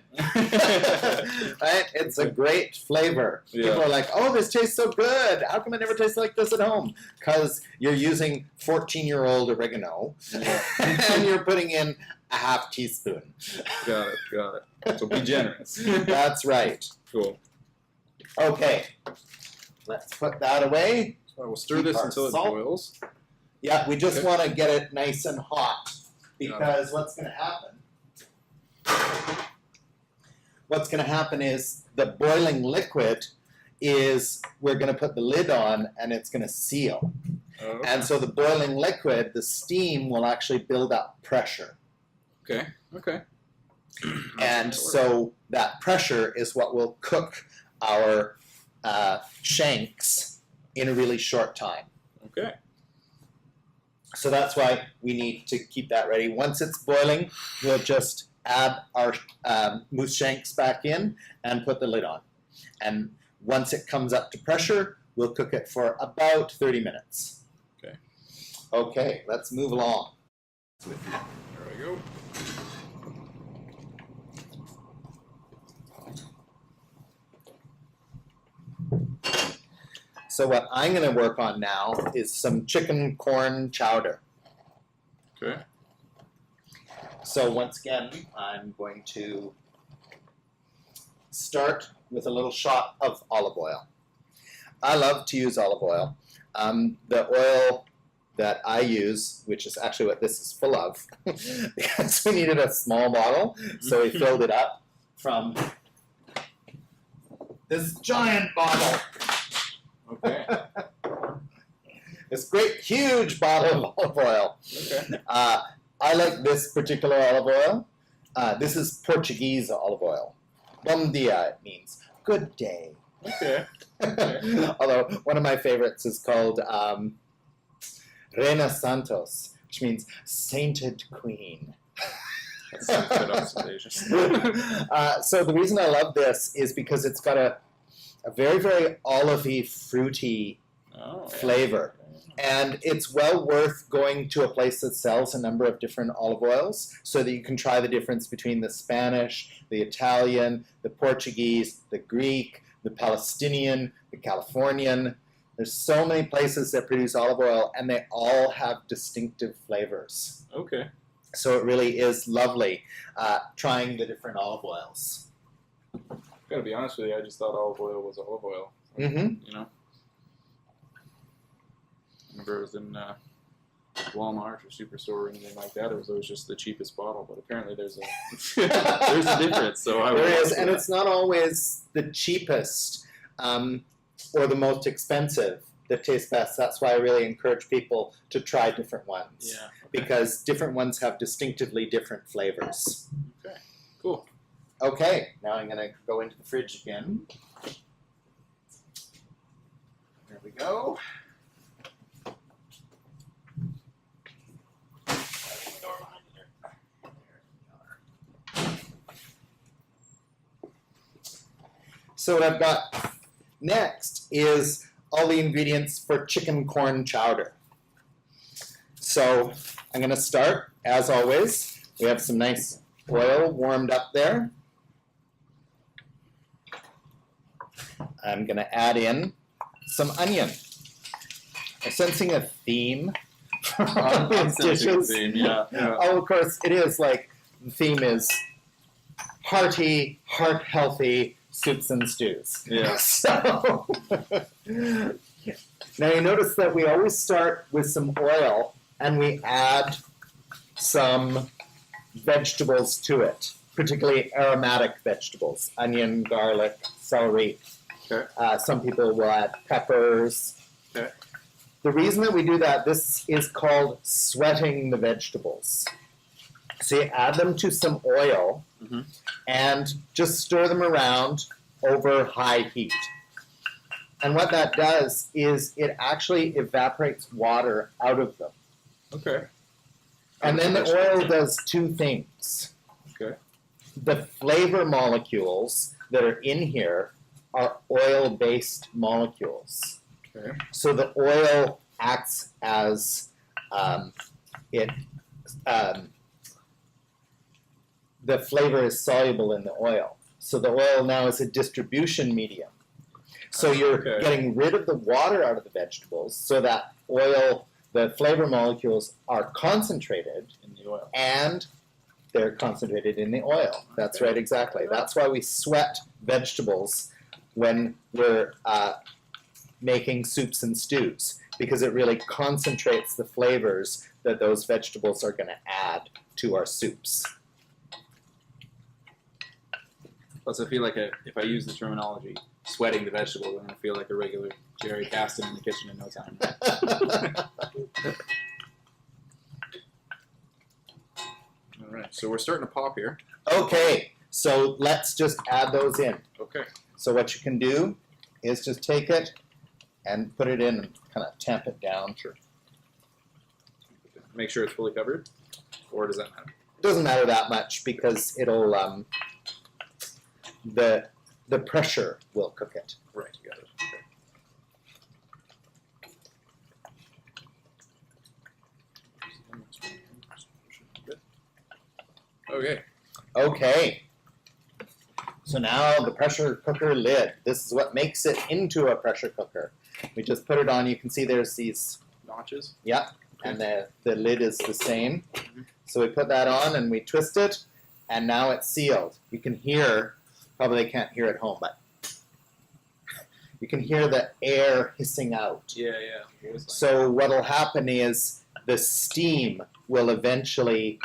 Right? It's a great flavor. Yeah. People are like, oh, this tastes so good. How come it never tastes like this at home? Because you're using 14-year-old oregano, Yeah. and you're putting in a half teaspoon. Got it. So be generous. That's right. Cool. Okay. Let's put that away. So we'll stir Keep this our until it salt. boils. Yeah, we just Okay. want to get it nice and hot, because what's going to happen is the boiling liquid is, we're going to put the lid on and it's going to seal. Oh, And so the boiling liquid, the steam will actually build up pressure. okay. And so that pressure is what will cook our shanks in a really short time. Okay. So that's why we need to keep that ready. Once it's boiling, we'll just add our moose shanks back in and put the lid on. And once it comes up to pressure, we'll cook it for about 30 minutes. Okay. Okay, let's move along. There we go. So what I'm going to work on now is some chicken corn chowder. Okay. So once again, I'm going to start with a little shot of olive oil. I love to use olive oil. The oil that I use, which is actually what this is full of, because we needed a small bottle, so we filled it up from this giant bottle. Okay. This great, huge bottle of olive oil. Okay. I like this particular olive oil. This is Portuguese olive oil. Bom dia, it means good day. Okay. Okay. Although one of my favorites is called Reina Santos, which means sainted queen. That's a good observation. So the reason I love this is because it's got a very, very olivey, fruity flavor. And it's well worth going to a place that sells a number of different olive oils so that you can try the difference between the Spanish, the Italian, the Portuguese, the Greek, the Palestinian, the Californian. There's so many places that produce olive oil, and they all have distinctive flavors. Okay. So it really is lovely trying the different olive oils. Gotta be honest with you, I just thought olive oil was olive oil. Mm-hmm. You know? I remember it was in Walmart or Superstore or anything like that. It was always just the cheapest bottle, but apparently there's a there's a difference. So there is, and it's not always the cheapest or the most expensive that tastes best. That's why I really encourage people to try different ones. Yeah. Okay. Because different ones have distinctively different flavors. Okay. Cool. Okay, now I'm going to go into the fridge again. There we go. So what I've got next is all the ingredients for chicken corn chowder. So I'm going to start, as always. We have some nice oil warmed up there. I'm going to add in some onion. I'm sensing a theme on these dishes. Yeah. Oh, of course, it is like the theme is hearty, heart-healthy soups and stews. Yeah. So, now you notice that we always start with some oil and we add some vegetables to it, particularly aromatic vegetables, onion, garlic, celery. Okay. Some people will add peppers. Okay. The reason that we do that, this is called sweating the vegetables. So you add them to some oil and just stir them around over high heat. And what that does is it actually evaporates water out of them. Okay. And then the oil does two things. Okay. The flavor molecules that are in here are oil-based molecules. Okay. So the oil acts as the flavor is soluble in the oil. So the oil now is a distribution medium. So you're getting rid of the water out of the vegetables so that oil, the flavor molecules are concentrated In the oil. and they're concentrated in the oil. That's right, exactly. That's why we sweat vegetables when we're making soups and stews, because it really concentrates the flavors that those vegetables are going to add to our soups. Plus, I feel like if I use the terminology sweating the vegetables, I'm going to feel like a regular Gerry Caston in the kitchen in no time. All right, so we're starting to pop here. Okay, so let's just add those in. Okay. So what you can do is just take it and put it in and kind of tamp it down. Sure. Make sure it's fully covered, or does that matter? It doesn't matter that much because it'll the pressure will cook it. Right, you got it. Okay. Okay. So now the pressure cooker lid. This is what makes it into a pressure cooker. We just put it on. You can see there's these Notches. yeah, and the lid is the same. So we put that on and we twist it, and now it's sealed. You can hear, probably they can't hear at home, but you can hear the air hissing out. Yeah, yeah. So what'll happen is the steam will eventually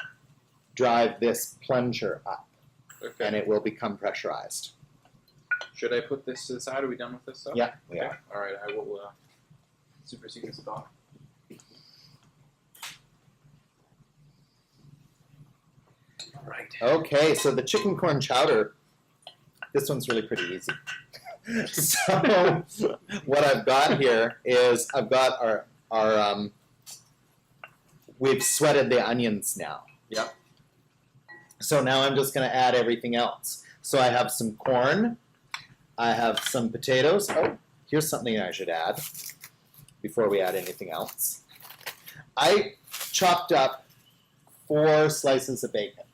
drive this plunger up, Okay. and it will become pressurized. Should I put this to the side? Are we done with this stuff? Yeah, we Okay. are. All right, I will supersede this off. All right. Okay, so the chicken corn chowder, this one's really pretty easy. So what I've got here is I've got our we've sweated the onions now. Yep. So now I'm just going to add everything else. So I have some corn. I have some potatoes. Oh, here's something I should add before we add anything else. I chopped up 4 slices of bacon.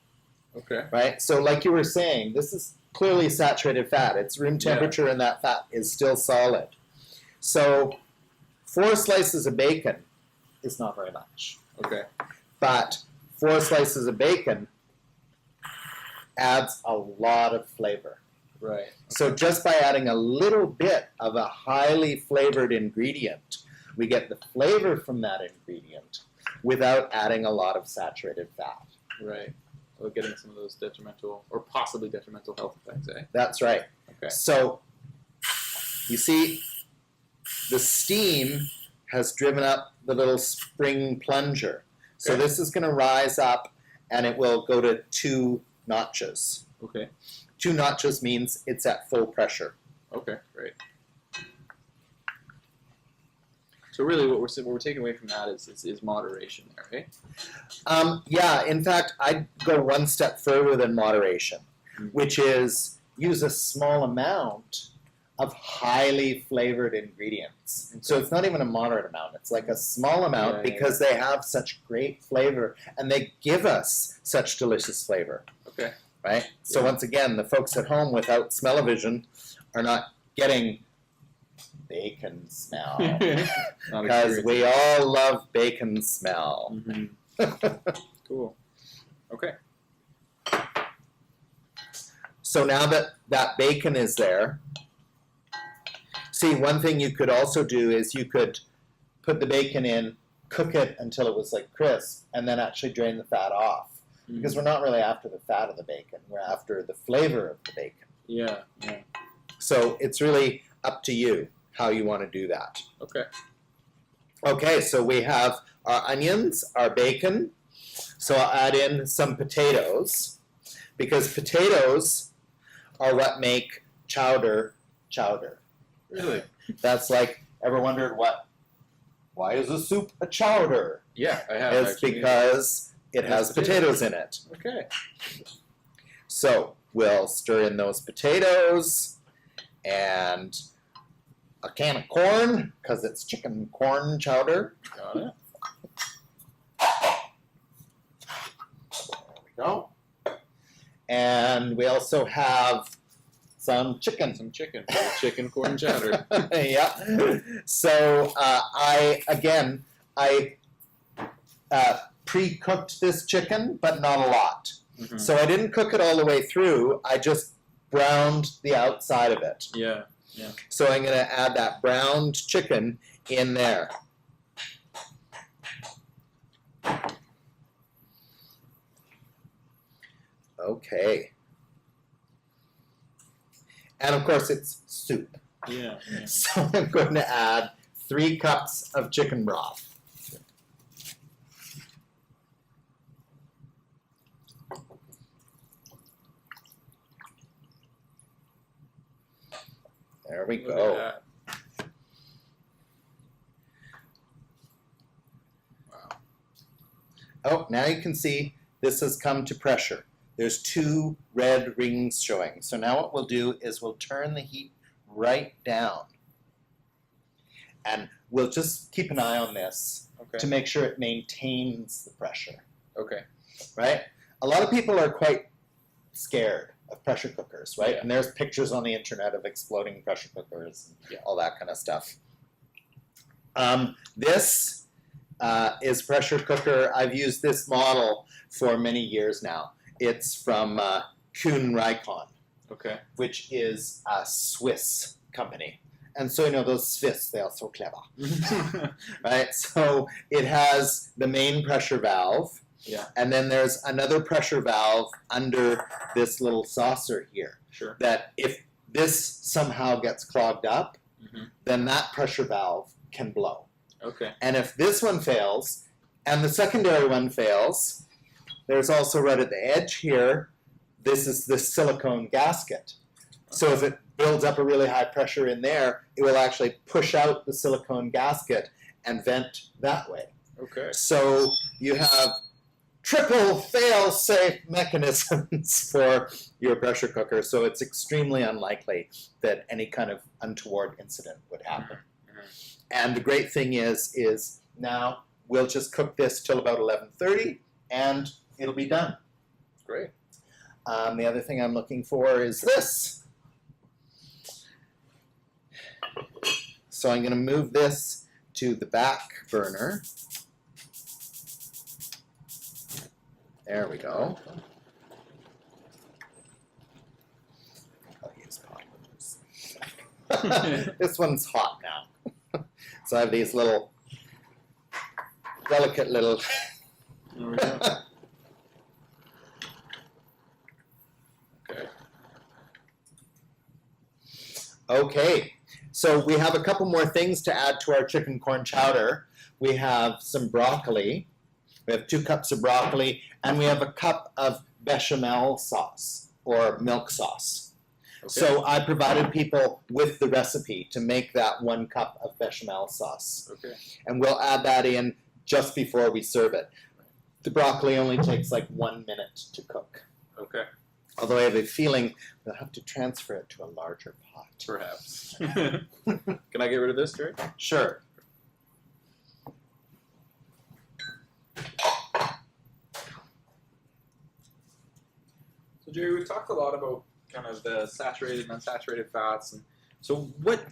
Okay. Right? So like you were saying, this is clearly saturated fat. It's room temperature and that fat is still solid. So 4 slices of bacon is not very much. Okay. But 4 slices of bacon adds a lot of flavor. Right. So just by adding a little bit of a highly flavored ingredient, we get the flavor from that ingredient without adding a lot of saturated fat. Right. Well, getting some of those detrimental or possibly detrimental health effects, eh? That's right. Okay. So you see, the steam has driven up the little spring plunger. So Okay. this is going to rise up and it will go to 2 notches. Okay. 2 notches means it's at full pressure. Okay. Great. So really, what we're taking away from that is moderation there, eh? Yeah, in fact, I'd go one step further than moderation, Mm. which is use a small amount of highly flavored ingredients. Okay. So it's not even a moderate amount. It's like a small amount Yeah, because they have such great flavor and they give us such delicious flavor, Okay. right? So Yeah. once again, the folks at home without smell-o-vision are not getting bacon smell Not because experienced. we all love bacon smell. Mhm. Cool. Okay. So now that that bacon is there, see, one thing you could also do is you could put the bacon in, cook it until it was like crisp, and then actually drain the fat off. Because we're not really after the fat of the bacon, we're after the flavor of the bacon. Yeah. Yeah. So it's really up to you how you want to do that. Okay. Okay, so we have our onions, our bacon. So I'll add in some potatoes, because potatoes are what make chowder chowder. Really? That's like, ever wondered why is a soup a chowder? Yeah, I have. It's actually. because it has potatoes in it. Okay. So we'll stir in those potatoes and a can of corn, because it's chicken corn chowder. Got it. There we go. And we also have some chicken. Some chicken. Chicken corn chowder. Yeah. So I pre-cooked this chicken, but not a lot. Mhm. So I didn't cook it all the way through. I just browned the outside of it. Yeah. Yeah. So I'm going to add that browned chicken in there. Okay. And of course it's soup. Yeah. Yeah. So I'm going to add 3 cups of chicken broth. There we Look go. at that. Oh, now you can see this has come to pressure. There's 2 red rings showing. So now what we'll do is we'll turn the heat right down. And we'll just keep an eye on this to make sure it maintains the pressure. Okay. Right? A lot of people are quite scared of pressure cookers, right? Yeah. And there's pictures on the internet of exploding pressure cookers and all that kind of stuff. This is pressure cooker. I've used this model for many years now. It's from Kuhn Rikon, which is a Swiss company. And so, you know, those Swiss, they are so clever. Right? So it has the main pressure valve. Yeah. And then there's another pressure valve under this little saucer here. Sure. That if this somehow gets clogged up, then that pressure valve can blow. Okay. And if this one fails, and the secondary one fails, there's also right at the edge here, this is the silicone gasket. So if it builds up a really high pressure in there, it will actually push out the silicone gasket and vent that way. Okay. So you have triple fail-safe mechanisms for your pressure cooker, so it's extremely unlikely that any kind of untoward incident would happen. And the great thing is now we'll just cook this till about 11:30, and it'll be done. Great. The other thing I'm looking for is this. So I'm going to move this to the back burner. There we go. I'll use pot. This one's hot now. So I have these little, delicate little... There we go. Okay, so we have a couple more things to add to our chicken corn chowder. We have some broccoli. We have 2 cups of broccoli, and we have a cup of bechamel sauce, or milk sauce. Okay. So I provided people with the recipe to make that 1 cup of bechamel sauce. Okay. And we'll add that in just before we serve it. The broccoli only takes like 1 minute to cook. Okay. Although I have a feeling we'll have to transfer it to a larger pot. Perhaps. Can I get rid of this, Gerry? Sure. So, Gerry, we've talked a lot about kind of the saturated and unsaturated fats. And so what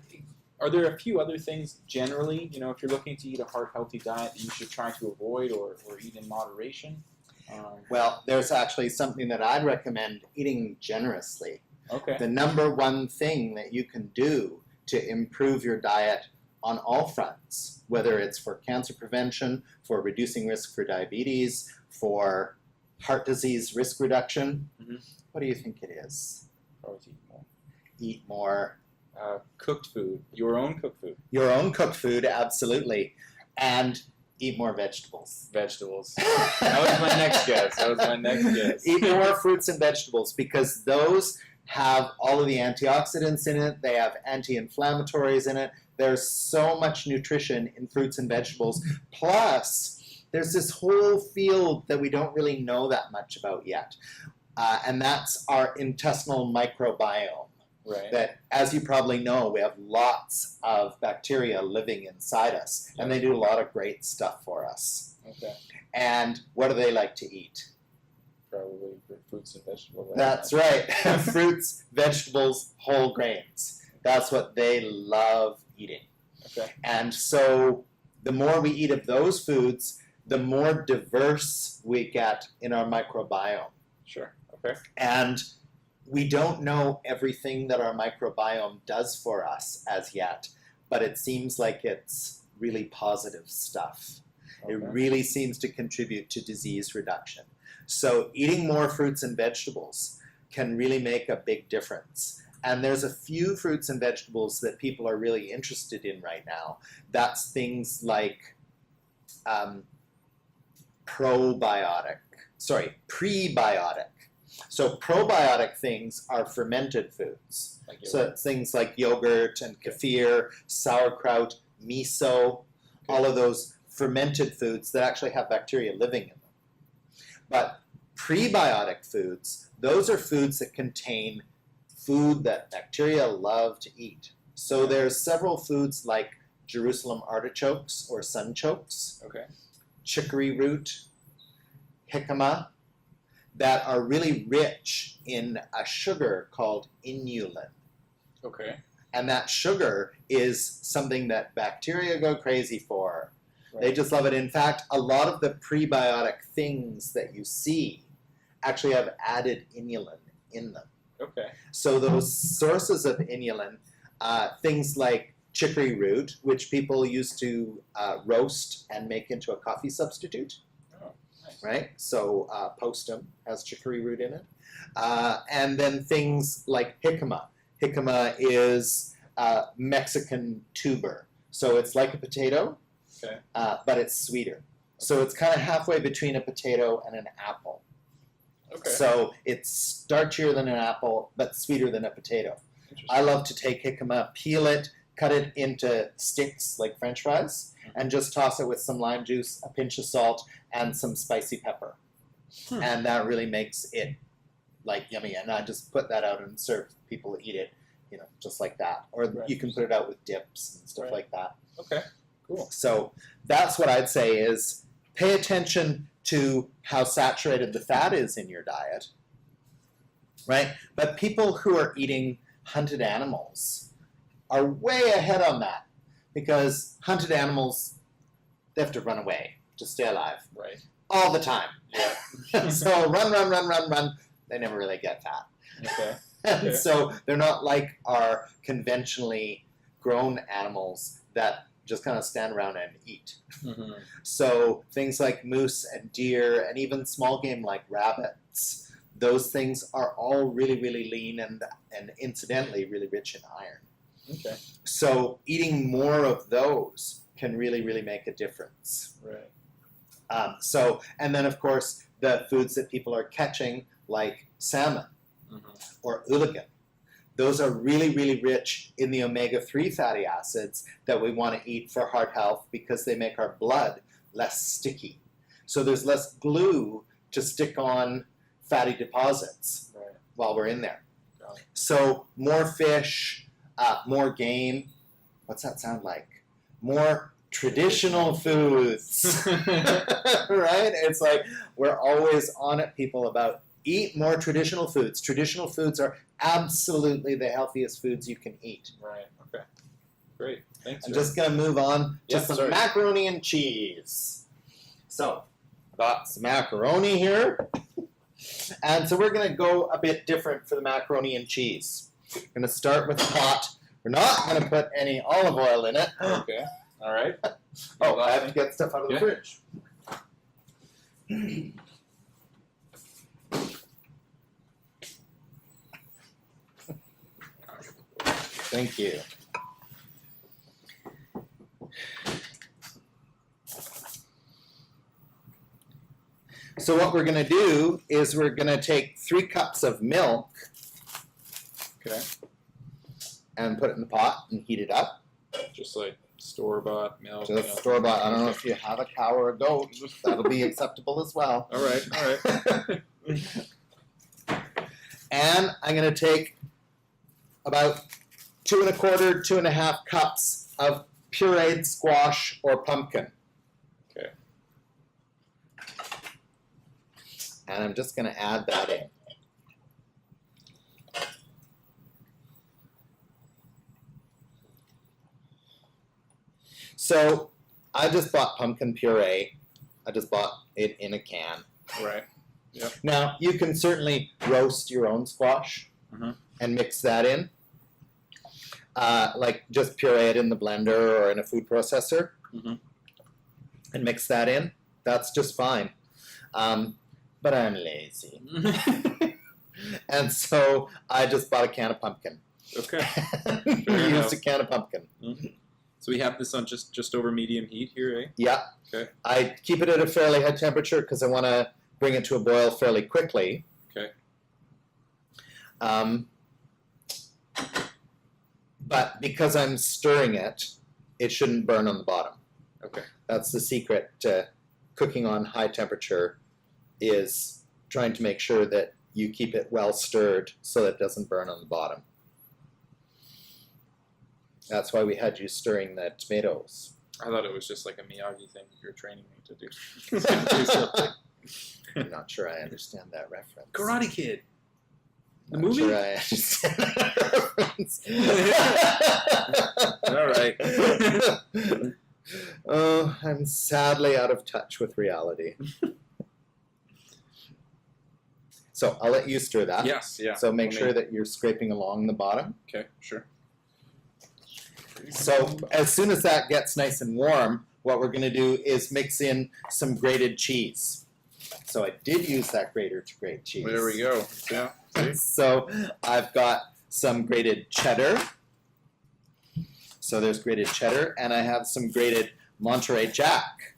are there a few other things generally, you know, if you're looking to eat a heart healthy diet that you should try to avoid or eat in moderation? Well, there's actually something that I'd recommend eating generously. Okay. The number one thing that you can do to improve your diet on all fronts, whether it's for cancer prevention, for reducing risk for diabetes, for heart disease risk reduction, what do you think it is? Probably eat more. Eat more. Cooked food. Your own cooked food. Your own cooked food, absolutely. And eat more vegetables. Vegetables. That was my next guess. Eat more fruits and vegetables because those have all of the antioxidants in it. They have anti-inflammatories in it. There's so much nutrition in fruits and vegetables. Plus, there's this whole field that we don't really know that much about yet. And that's our intestinal microbiome. Right. That, as you probably know, we have lots of bacteria living inside us, and they do a lot of great stuff for us. Okay. And what do they like to eat? Probably fruits and vegetables. That's right. Fruits, vegetables, whole grains. That's what they love eating. Okay. And so the more we eat of those foods, the more diverse we get in our microbiome. Sure. Okay. And we don't know everything that our microbiome does for us as yet, but it seems like it's really positive stuff. Okay. It really seems to contribute to disease reduction. So eating more fruits and vegetables can really make a big difference. And there's a few fruits and vegetables that people are really interested in right now. That's things like prebiotic. So probiotic things are fermented foods. So it's things like yogurt and kefir, sauerkraut, miso, all of those fermented foods that actually have bacteria living in them. But prebiotic foods, those are foods that contain food that bacteria love to eat. So there's several foods like Jerusalem artichokes or sunchokes, Okay. chicory root, jicama, that are really rich in a sugar called inulin. Okay. And that sugar is something that bacteria go crazy for. Right. They just love it. In fact, a lot of the prebiotic things that you see actually have added inulin in them. Okay. So those sources of inulin, things like chicory root, which people used to roast and make into a coffee substitute, Oh, nice. right? So postum has chicory root in it. And then things like jicama. Jicama is Mexican tuber. So it's like a potato, Okay. but it's sweeter. So it's kind of halfway between a potato and an apple. Okay. So it's starchier than an apple, but sweeter than a potato. Interesting. I love to take jicama, peel it, cut it into sticks like French fries, and just toss it with some lime juice, a pinch of salt, and some spicy pepper. And that really makes it like yummy. And I just put that out and serve people to eat it, you know, just like that. Or Right. you can put it out with dips and stuff Right. like that. Okay. Cool. So that's what I'd say is pay attention to how saturated the fat is in your diet, right? But people who are eating hunted animals are way ahead on that because hunted animals, they have to run away to stay alive Right. all the time. Yeah. So run. They never really get fat. Okay. And Okay. so they're not like our conventionally grown animals that just kind of stand around and eat. Mm-hmm. So things like moose and deer and even small game like rabbits, those things are all really, really lean and incidentally really rich in iron. Okay. So eating more of those can really, really make a difference. Right. And then of course the foods that people are catching like salmon Mm-hmm. or ooligan, those are really, really rich in the omega-3 fatty acids that we want to eat for heart health because they make our blood less sticky. So there's less glue to stick on fatty deposits Right. while we're in there. Got it. So more fish, more game. What's that sound like? More traditional foods, right? It's like we're always on it, people, about eat more traditional foods. Traditional foods are absolutely the healthiest foods you can eat. Right. Okay. Great. Thanks. I'm Gerry. just going to move on to Yeah, some sorry. macaroni and cheese. So, got some macaroni here. And so we're going to go a bit different for the macaroni and cheese. We're going to start with hot. We're not going to put any olive oil in it. Okay. All right. Oh, I have to get stuff out of the Yeah. fridge. Thank you. So what we're going to do is we're going to take 3 cups of milk Okay. and put it in the pot and heat it up. Just like store-bought milk. Just store-bought. I don't know if you have a cow or a goat. That'll be acceptable as well. All right. All right. And I'm going to take about 2 1/4, 2 1/2 cups of pureed squash or pumpkin. Okay. And I'm just going to add that in. So I just bought pumpkin puree. I just bought it in a can. Right. Now, you can certainly roast your own squash Mhm. and mix that in. Like just puree it in the blender or in a food processor Mhm. and mix that in. That's just fine. But I'm lazy. And so I just bought a can of pumpkin. Okay. Used enough. a can of pumpkin. Mhm. So we have this on just over medium heat here, eh? Yeah. Okay. I keep it at a fairly high temperature because I want to bring it to a boil fairly quickly. Okay. But because I'm stirring it, it shouldn't burn on the bottom. Okay. That's the secret to cooking on high temperature is trying to make sure that you keep it well stirred so that it doesn't burn on the bottom. That's why we had you stirring the tomatoes. I thought it was just like a Miyagi thing you're training me to do. Do something. I'm not sure I understand that reference. Karate Kid. The Not movie? sure I understand that reference. All right. Oh, I'm sadly out of touch with reality. So I'll let you stir that. Yes, yeah. So make sure that you're scraping along the bottom. Okay, sure. So as soon as that gets nice and warm, what we're going to do is mix in some grated cheese. So I did use that grater to grate cheese. There we go. Yeah. See? So I've got some grated cheddar. So there's grated cheddar, and I have some grated Monterey Jack.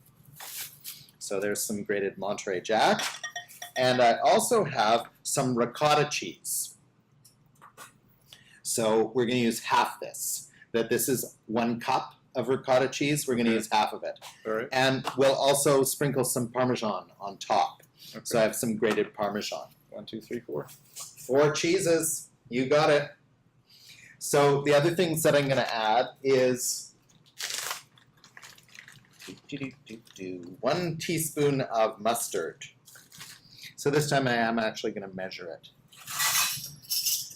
So there's some grated Monterey Jack. And I also have some ricotta cheese. So we're going to use half this. This is 1 cup of ricotta cheese. We're going to use half of it. All right. And we'll also sprinkle some Parmesan on top. Okay. So I have some grated Parmesan. 1, 2, 3, 4. 4 cheeses. You got it. So the other things that I'm going to add is 1 teaspoon of mustard. So this time I am actually going to measure it.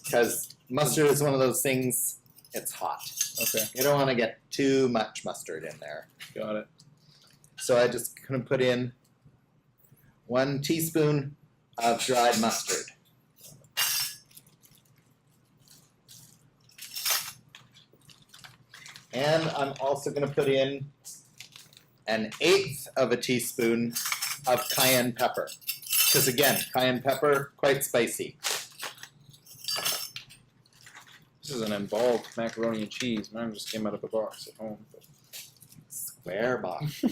Because mustard is one of those things, it's hot. Okay. You don't want to get too much mustard in there. Got it. So I just going to put in 1 teaspoon of dried mustard. And I'm also going to put in 1/8 of a teaspoon of cayenne pepper. Because again, cayenne pepper, quite spicy. This is an involved macaroni and cheese. Mine just came out of a box at home. But... Square box.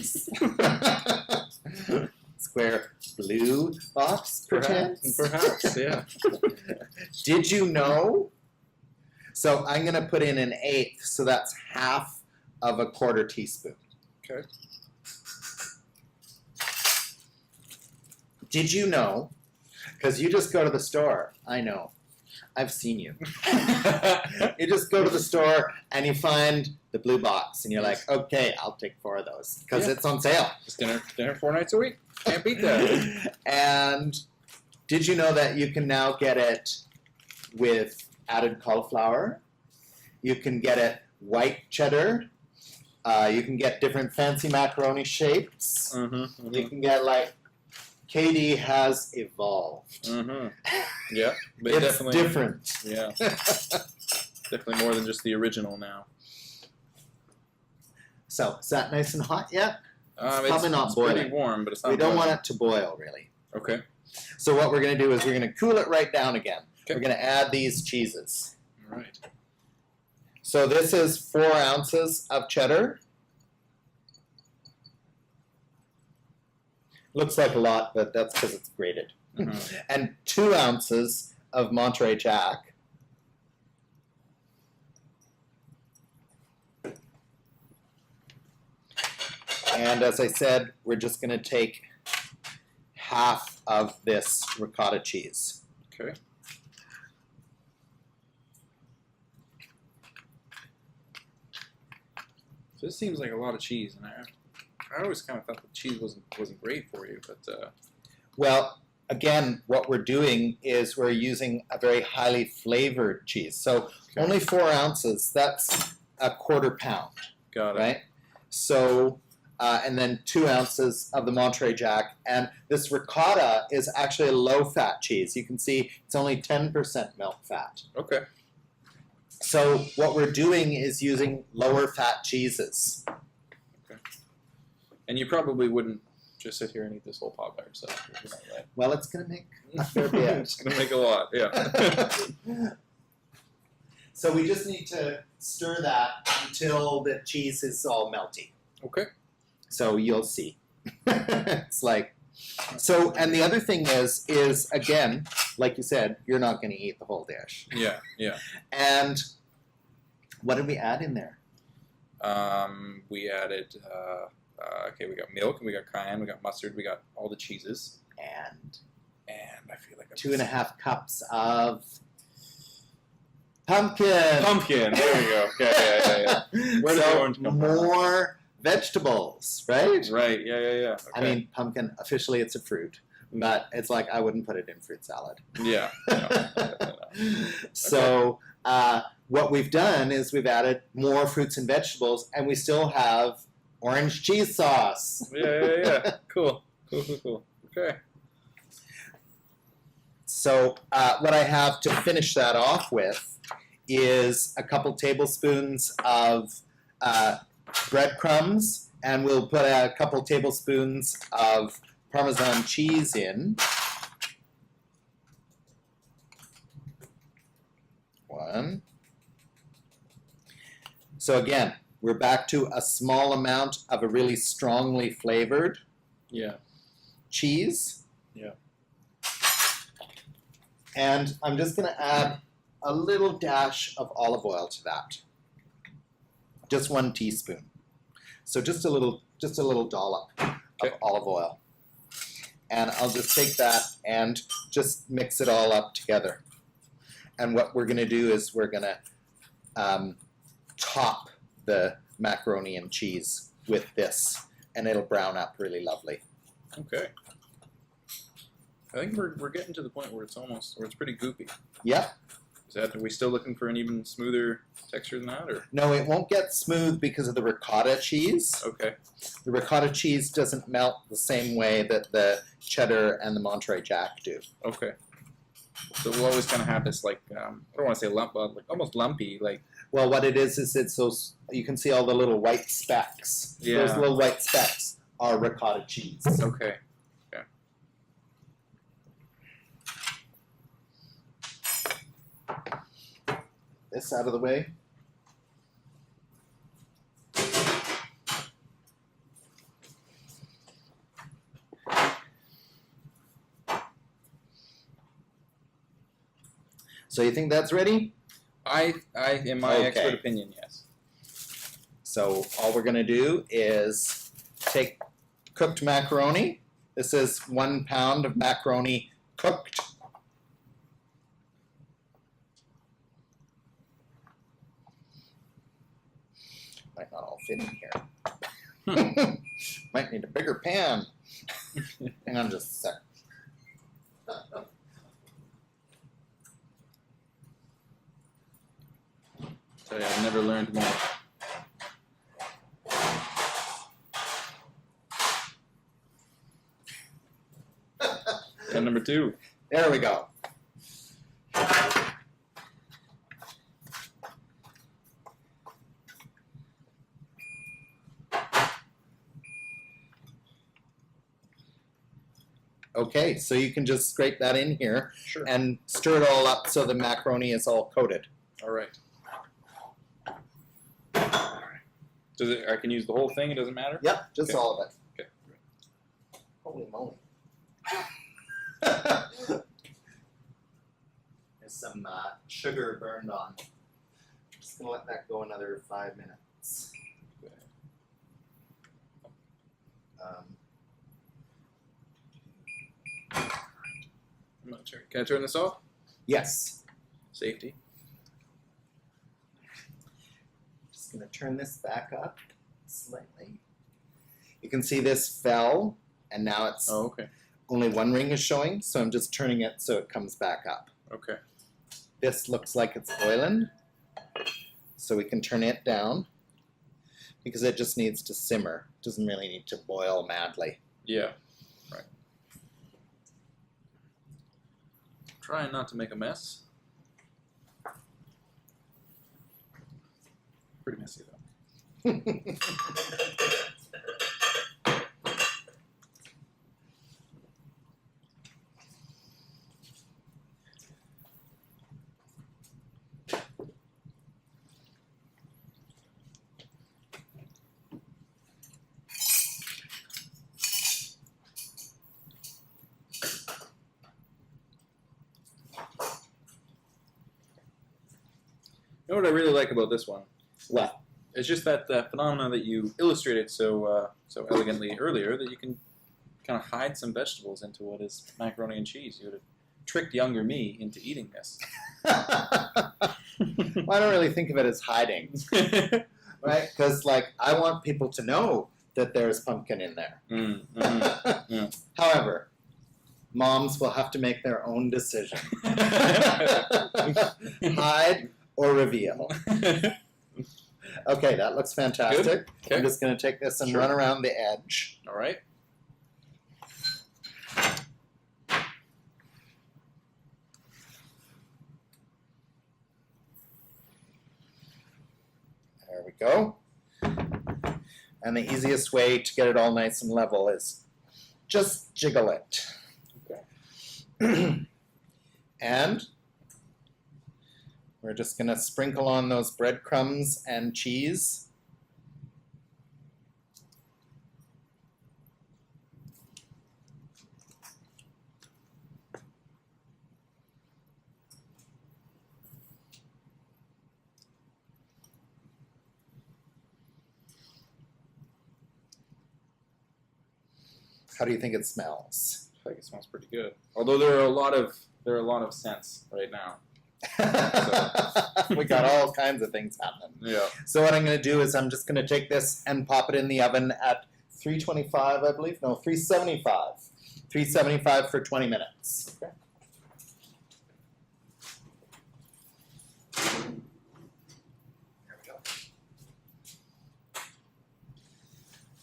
Square blue box, perchance? Perhaps, yeah. Did you know? So I'm going to put in 1/8, so that's half of a 1/4 teaspoon. Okay. Did you know? Because you just go to the store. I know. I've seen you. You just go to the store and you find the blue box and you're like, okay, I'll take 4 of those because it's on sale. Just dinner 4 nights a week. Can't beat that. And did you know that you can now get it with added cauliflower? You can get it white cheddar. You can get different fancy macaroni shapes. Mm-hmm. You can get like Katie has evolved. Mm-hmm. Yeah, but It's definitely different. Yeah, definitely more than just the original now. So, is that nice and hot yet? It's probably not it's boiling. pretty warm, but it's not. We don't boiling. want it to boil, really. Okay. So what we're going to do is we're going to cool it right down again. Okay. We're going to add these cheeses. All right. So this is 4 ounces of cheddar. Looks like a lot, but that's because it's grated. Mm-hmm. And 2 ounces of Monterey Jack. And as I said, we're just going to take half of this ricotta cheese. Okay. So this seems like a lot of cheese, and I always kind of thought the cheese wasn't great for you, but Well, again, what we're doing is we're using a very highly flavored cheese. So only 4 ounces, that's a 1/4 pound, got it. right? So, and then 2 ounces of the Monterey Jack. And this ricotta is actually a low-fat cheese. You can see it's only 10% milk fat. Okay. So what we're doing is using lower-fat cheeses. And you probably wouldn't just sit here and eat this whole pot by yourself. Right? Well, it's going to make a fair bit. It's going to make a lot, yeah. So we just need to stir that until the cheese is all melty. Okay. So you'll see. It's like, so, and the other thing is again, like you said, you're not going to eat the whole dish. Yeah, yeah. And what did we add in there? We added, okay, we got milk, and we got cayenne, we got mustard, we got all the cheeses. And I feel like 2.5 cups of pumpkin. Pumpkin. There we go. Yeah. Where did the orange come from? More vegetables, right? Right. Yeah. Okay. I mean, pumpkin, officially it's a fruit, but it's like I wouldn't put it in fruit salad. Yeah. No. So what we've done is we've added more fruits and vegetables, and we still have orange cheese sauce. Yeah. Cool. Okay. So what I have to finish that off with is a couple tablespoons of breadcrumbs, and we'll put a couple tablespoons of Parmesan cheese in. 1. So again, we're back to a small amount of a really strongly flavored cheese. Yeah. And I'm just going to add a little dash of olive oil to that. Just 1 teaspoon. So just a little dollop of olive oil. And I'll just take that and just mix it all up together. And what we're going to do is we're going to top the macaroni and cheese with this, and it'll brown up really lovely. Okay. I think we're getting to the point where it's pretty goopy. Yep. Are we still looking for an even smoother texture than that, or? No, it won't get smooth because of the ricotta cheese. Okay. The ricotta cheese doesn't melt the same way that the cheddar and the Monterey Jack do. Okay. So we'll always kind of have this, like, I don't want to say lump, but like almost lumpy, like. Well, what it is it's those, you can see all the little white specks. Yeah. Those little white specks are ricotta cheese. Okay. This out of the way. So you think that's ready? In my expert opinion, yes. So all we're going to do is take cooked macaroni. This is 1 pound of macaroni cooked. Might not all fit in here. Might need a bigger pan. Hang on just a sec. Sorry, I've never learned more. And number 2. There we go. Okay, so you can just scrape that in here and stir it all up so the macaroni is all coated. All right. I can use the whole thing? It doesn't matter? Yep, just all of it. Okay. Holy moly. There's some sugar burned on. I'm just going to let that go another 5 minutes. I'm not sure. Can I turn this off? Yes. Safety. Just going to turn this back up slightly. You can see this fell, and now it's only 1 ring is showing, so I'm just turning it so it comes back up. Okay. This looks like it's boiling, so we can turn it down because it just needs to simmer. It doesn't really need to boil madly. Yeah. Right. Trying not to make a mess. Pretty messy though. You know what I really like about this one? What? It's just that phenomena that you illustrated so elegantly earlier, that you can kind of hide some vegetables into what is macaroni and cheese. You would have tricked younger me into eating this. Well, I don't really think of it as hiding, right? Because, like, I want people to know that there's pumpkin in there. Yeah. However, moms will have to make their own decision. Hide or reveal. Okay, that looks fantastic. Good. Okay. I'm just going to take this and run around the edge. All right. There we go. And the easiest way to get it all nice and level is just jiggle it. Okay. And we're just going to sprinkle on those breadcrumbs and cheese. How do you think it smells? I think it smells pretty good. Although there are a lot of scents right now. We got all kinds of things happening. Yeah. So what I'm going to do is I'm just going to take this and pop it in the oven at 325, I believe. No, 375. 375 for 20 minutes. Okay. There we go.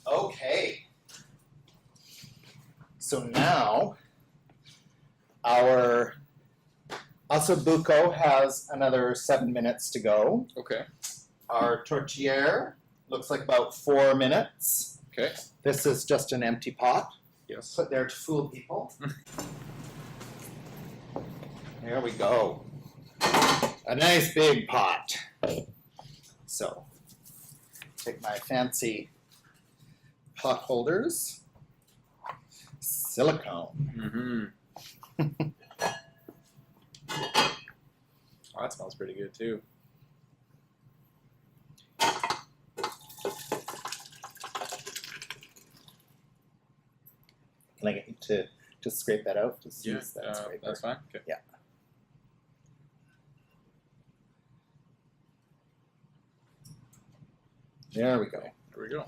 Okay. So now our ossobuco has another 7 minutes to go. Okay. Our tortillere looks like about 4 minutes. Okay. This is just an empty pot. Yes. Put there to fool people. There we go. A nice big pot. So, take my fancy pot holders. Silicone. Mm-hmm. Oh, that smells pretty good too. Can I get you to just scrape that out? Just Yeah, use that scraper. that's fine. Okay. Yeah. There we go. There we go.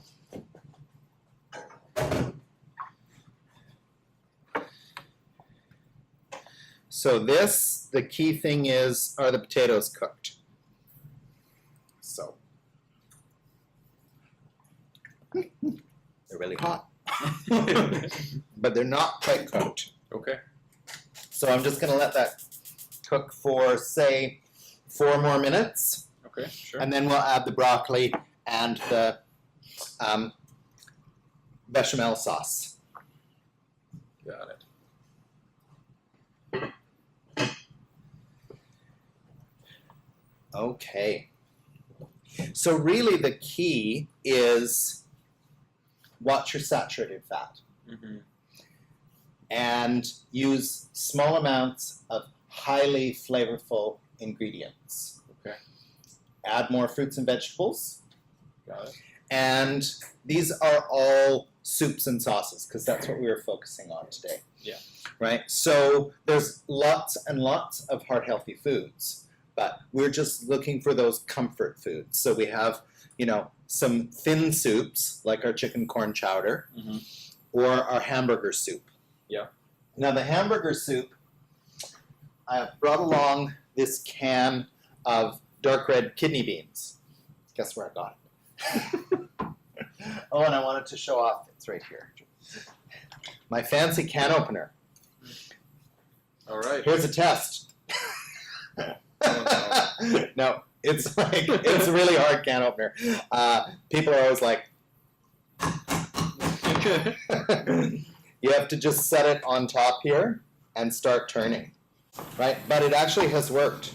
So this, the key thing is, are the potatoes cooked? So. They're really hot. But they're not quite cooked. Okay. So I'm just going to let that cook for, say, 4 more minutes. Okay, sure. And then we'll add the broccoli and the bechamel sauce. Got it. Okay. So really the key is watch your saturated fat. Mm-hmm. And use small amounts of highly flavorful ingredients. Okay. Add more fruits and vegetables. Got it. And these are all soups and sauces because that's what we were focusing on today. Yeah. Right? So there's lots and lots of heart-healthy foods, but we're just looking for those comfort foods. So we have, some thin soups like our chicken corn chowder Mm-hmm. or our hamburger soup. Yeah. Now the hamburger soup, I have brought along this can of dark red kidney beans. Guess where I got it? Oh, and I wanted to show off. It's right here. My fancy can opener. All right. Here's a test. No, it's a really hard can opener. People are always like, you have to just set it on top here and start turning, right? But it actually has worked.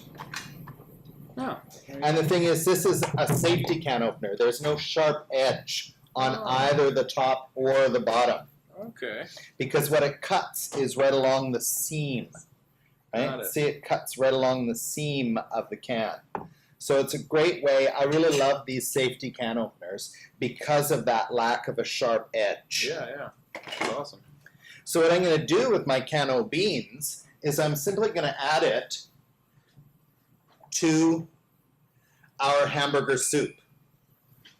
Oh. And the thing is, this is a safety can opener. There's no sharp edge on either the top or the bottom. Okay. Because what it cuts is right along the seam. Right? See, it cuts right along the seam of the can. So it's a great way. I really love these safety can openers because of that lack of a sharp edge. Yeah, yeah. That's awesome. So what I'm going to do with my cano beans is I'm simply going to add it to our hamburger soup.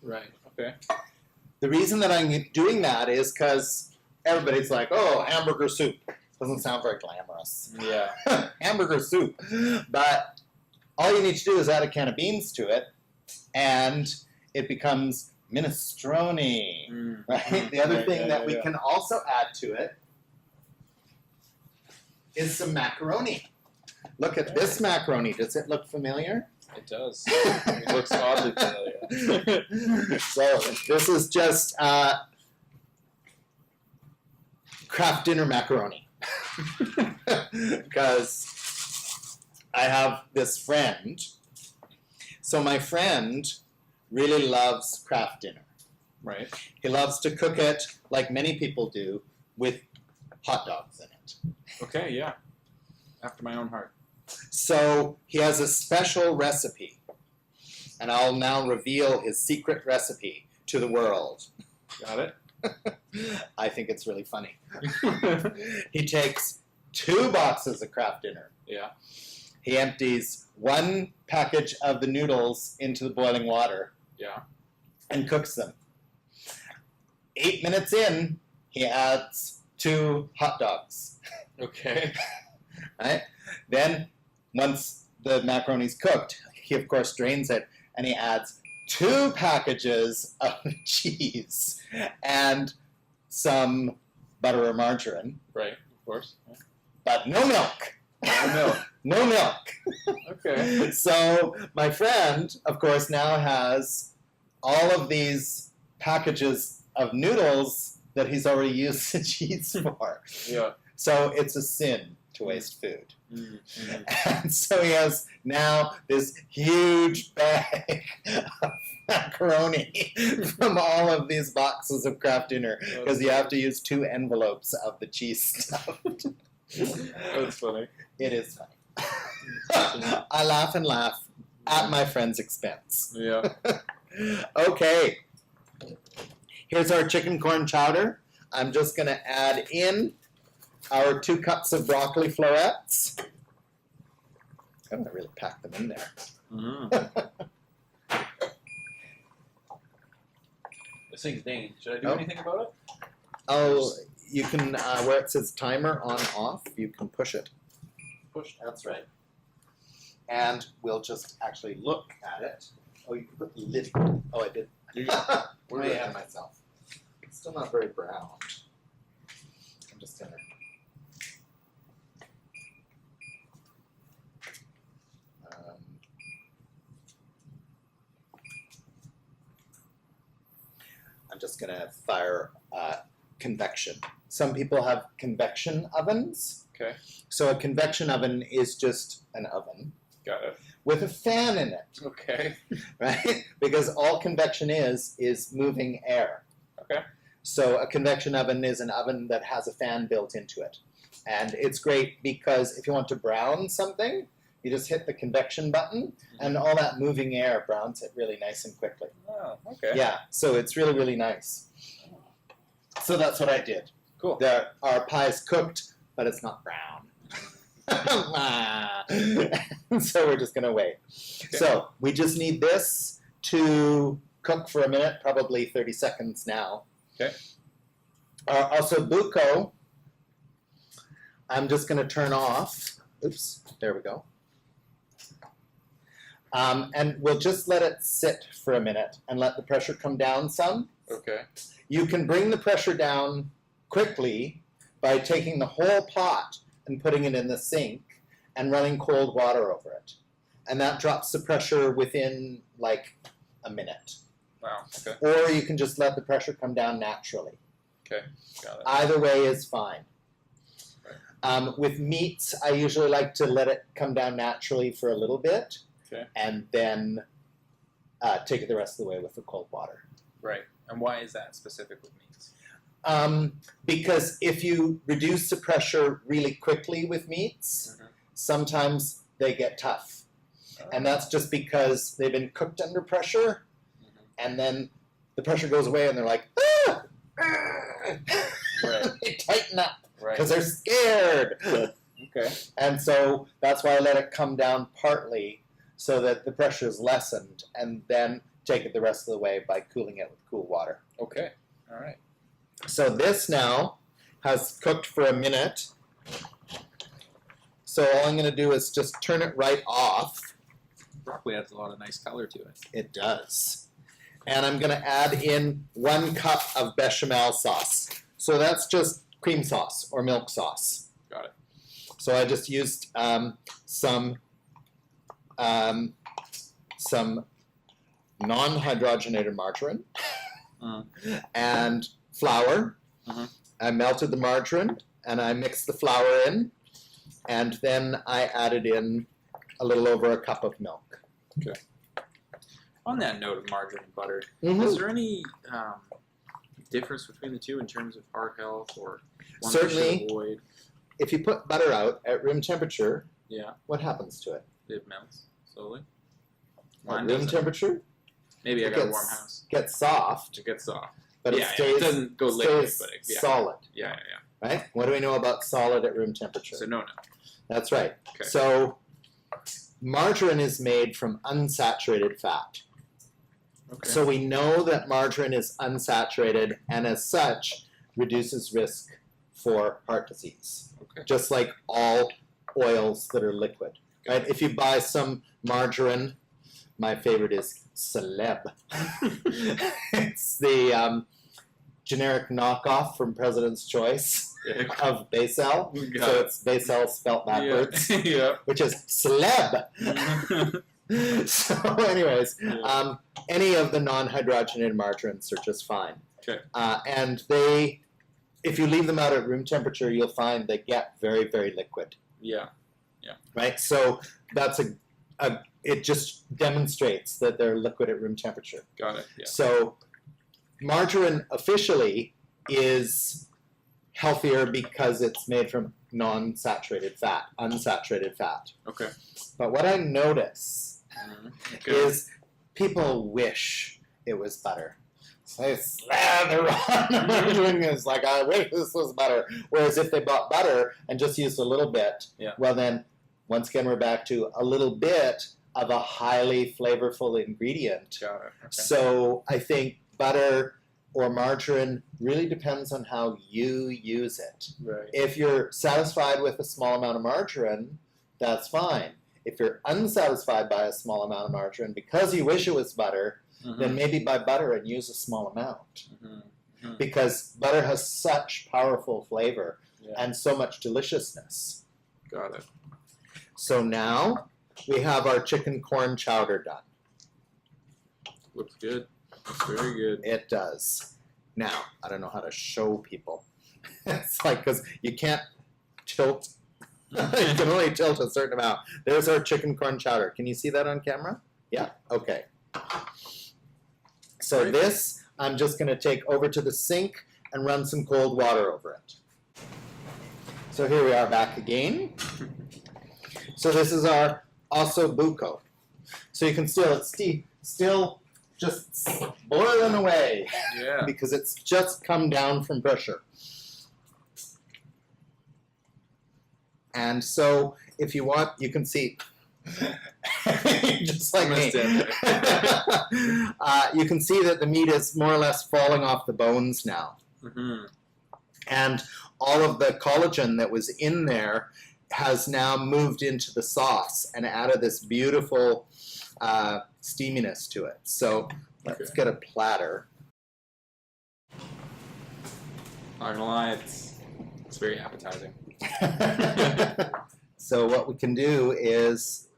Right. Okay. The reason that I'm doing that is because everybody's like, oh, hamburger soup. Doesn't sound very glamorous. Yeah. Hamburger soup. But all you need to do is add a can of beans to it, and it becomes minestrone. Right? The other thing that we can also add to it is some macaroni. Look at this macaroni. Does it look familiar? It does. It looks oddly familiar. So this is just craft dinner macaroni. Because I have this friend. So my friend really loves craft dinner. Right. He loves to cook it, like many people do, with hot dogs in it. Okay, yeah. After my own heart. So he has a special recipe, and I'll now reveal his secret recipe to the world. Got it? I think it's really funny. He takes 2 boxes of craft dinner. Yeah. He empties 1 package of the noodles into the boiling water. Yeah. And cooks them. 8 minutes in, he adds 2 hot dogs. Okay. Right? Then, once the macaroni's cooked, he of course drains it, and he adds 2 packages of cheese and some butter or margarine. Right, of course. Yeah. But no milk. No milk. No milk. Okay. So my friend, of course, now has all of these packages of noodles that he's already used the cheese for. Yeah. So it's a sin to waste food. Mm-hmm. And so he has now this huge bag of macaroni from all of these boxes of craft dinner because you have to use 2 envelopes of the cheese stuff. That's funny. It is funny. I laugh and laugh at my friend's expense. Yeah. Okay. Here's our chicken corn chowder. I'm just going to add in our 2 cups of broccoli florets. I'm going to really pack them in there. Mm-hmm. This thing's dinging. Should I do anything about it? Oh, you can, where it says timer on off, you can push it. Push. That's right. And we'll just actually look at it. Oh, you can put the lid. Oh, I did. We're Way good. ahead of myself. It's still not very brown. I'm just gonna. I'm just gonna fire convection. Some people have convection ovens. Okay. So a convection oven is just an oven Got it. with a fan in it, Okay. right? Because all convection is moving air. Okay. So a convection oven is an oven that has a fan built into it. And it's great because if you want to brown something, you just hit the convection button and all that moving air browns it really nice and quickly. Oh, okay. Yeah, so it's really, really nice. So that's what I did. Cool. Our pie is cooked, but it's not brown. So we're just going to wait. Okay. So we just need this to cook for a minute, probably 30 seconds now. Okay. Also, buco, I'm just going to turn off. Oops, there we go. And we'll just let it sit for a minute and let the pressure come down some. Okay. You can bring the pressure down quickly by taking the whole pot and putting it in the sink and running cold water over it. And that drops the pressure within like a minute. Wow. Okay. Or you can just let the pressure come down naturally. Okay. Got it. Either way is fine. With meats, I usually like to let it come down naturally for a little bit. Okay. And then take it the rest of the way with the cold water. Right. And why is that specific with meats? Because if you reduce the pressure really quickly with meats, sometimes they get tough. And that's just because they've been cooked under pressure, and then the pressure goes away and they're like, ah! Right. They tighten up. Right. because they're scared. Okay. And so that's why I let it come down partly so that the pressure is lessened, and then take it the rest of the way by cooling it with cool water. Okay. All right. So this now has cooked for a minute. So all I'm going to do is just turn it right off. Broccoli adds a lot of nice color to it. It does. And I'm going to add in 1 cup of bechamel sauce. So that's just cream sauce or milk sauce. Got it. So I just used some non-hydrogenated margarine and flour. I melted the margarine and I mixed the flour in, and then I added in a little over a cup of milk. Okay. On that note of margarine and butter, Mm-hmm. is there any difference between the two in terms of heart health or one we Certainly. should avoid? If you put butter out at room temperature, Yeah, what happens to it? it melts slowly. At Mine room doesn't. temperature, Maybe I it got a gets- warm house. gets soft, It gets soft. but Yeah, it yeah, stays, it doesn't go liquid, stays but it, yeah. solid, Yeah. right? What do we know about solid at room temperature? So no. That's right. Okay. So margarine is made from unsaturated fat. Okay. So we know that margarine is unsaturated, and as such reduces risk for heart disease, Okay. just like all oils that are liquid. Right? If you buy some margarine, my favorite is Celeb. It's the generic knockoff from President's Choice of Basil. Got So it. it's Basil spelt backwards, Yeah. which is Celeb. So anyways, Yeah. any of the non-hydrogenated margarines are just fine. Okay. And they, if you leave them out at room temperature, you'll find they get very, very liquid. Yeah. Right? So that's it just demonstrates that they're liquid at room temperature. Got it. Yeah. So margarine officially is healthier because it's made from non-saturated fat, unsaturated fat. Okay. But what I notice Okay. is people wish it was butter. So they slather on the margarine. It's like, I wish this was butter. Whereas if they bought butter and just used a little bit, Yeah. well then, once again, we're back to a little bit of a highly flavorful ingredient. Got it. Okay. So I think butter or margarine really depends on how you use it. Right. If you're satisfied with a small amount of margarine, that's fine. If you're unsatisfied by a small amount of margarine because you wish it was butter, then maybe buy butter and use a small amount. Because butter has such powerful flavor Yeah. and so much deliciousness. Got it. So now we have our chicken corn chowder done. Looks good. Looks very good. It does. Now, I don't know how to show people. It's like, because you can't tilt. You can only tilt a certain amount. There's our chicken corn chowder. Can you see that on camera? Yeah? Okay. So Great. this, I'm just going to take over to the sink and run some cold water over it. So here we are back again. So this is our osso buco. So you can it's still just boiling away Yeah. because it's just come down from pressure. And so if you want, you can see, just like I'm gonna me, stand you can see that the meat is more or less falling off the bones now. And all of the collagen that was in there has now moved into the sauce and added this beautiful steaminess to it. So let's get a platter. Not gonna lie, it's very appetizing. So what we can do is,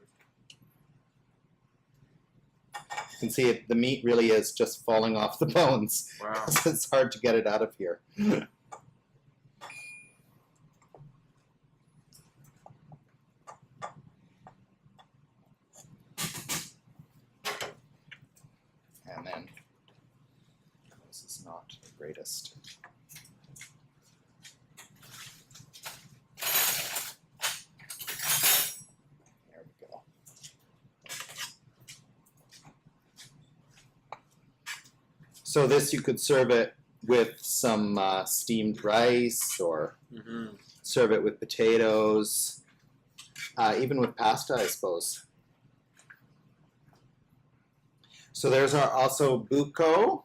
you can see the meat really is just falling off the bones. Wow. It's hard to get it out of here. And then, this is not the greatest. There we go. So this, you could serve it with some steamed rice or serve it with potatoes, even with pasta, I suppose. So there's our also buco.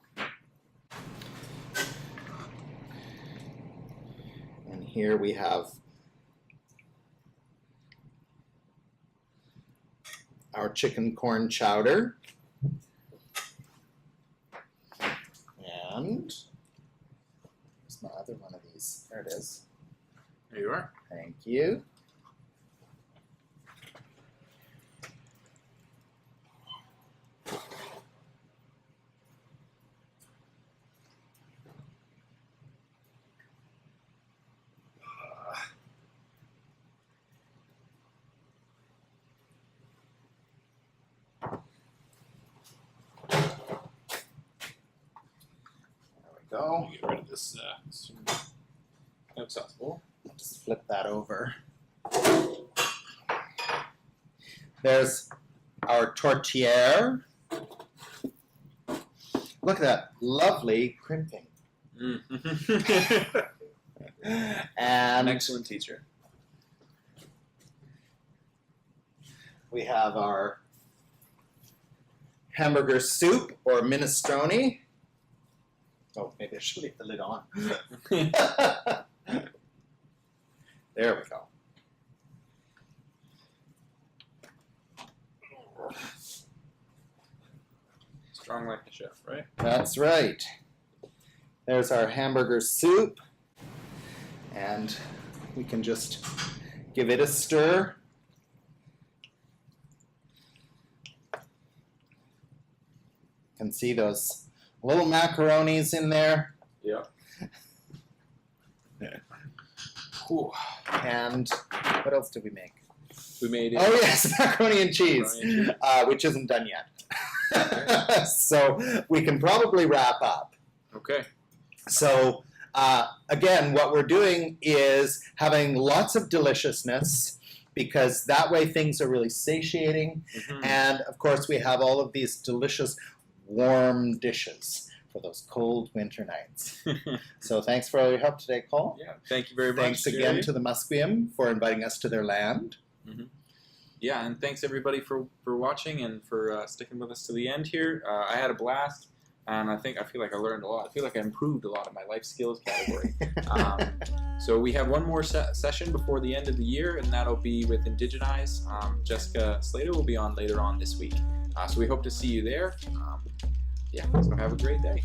And here we have our chicken corn chowder. And where's my other one of these? There it is. There you are. Thank you. Go. Get rid of this sauce bowl. I'll just flip that over. There's our tourtière. Look at that lovely crimping. And an excellent teacher. We have our hamburger soup or minestrone. Oh, maybe I should leave the lid on. There we go. Strong like the chef, right? That's right. There's our hamburger soup. And we can just give it a stir. You can see those little macaronis in there. Yeah. Cool. And what else did we make? We made it. Oh yes, macaroni and cheese, Macaroni and cheese. which isn't done yet. So we can probably wrap up. Okay. So again, what we're doing is having lots of deliciousness, because that way things are really satiating. And of course we have all of these delicious warm dishes for those cold winter nights. So thanks for all your help today, Cole. Yeah, thank you very much. Thanks again Gerry. to the Musqueam for inviting us to their land. Yeah, and thanks everybody for watching and for sticking with us to the end here. I had a blast, and I feel like I learned a lot. I feel like I improved a lot in my life skills category. So we have one more session before the end of the year, and that'll be with Indigenize. Jessica Slater will be on later on this week. So we hope to see you there. Yeah, so have a great day.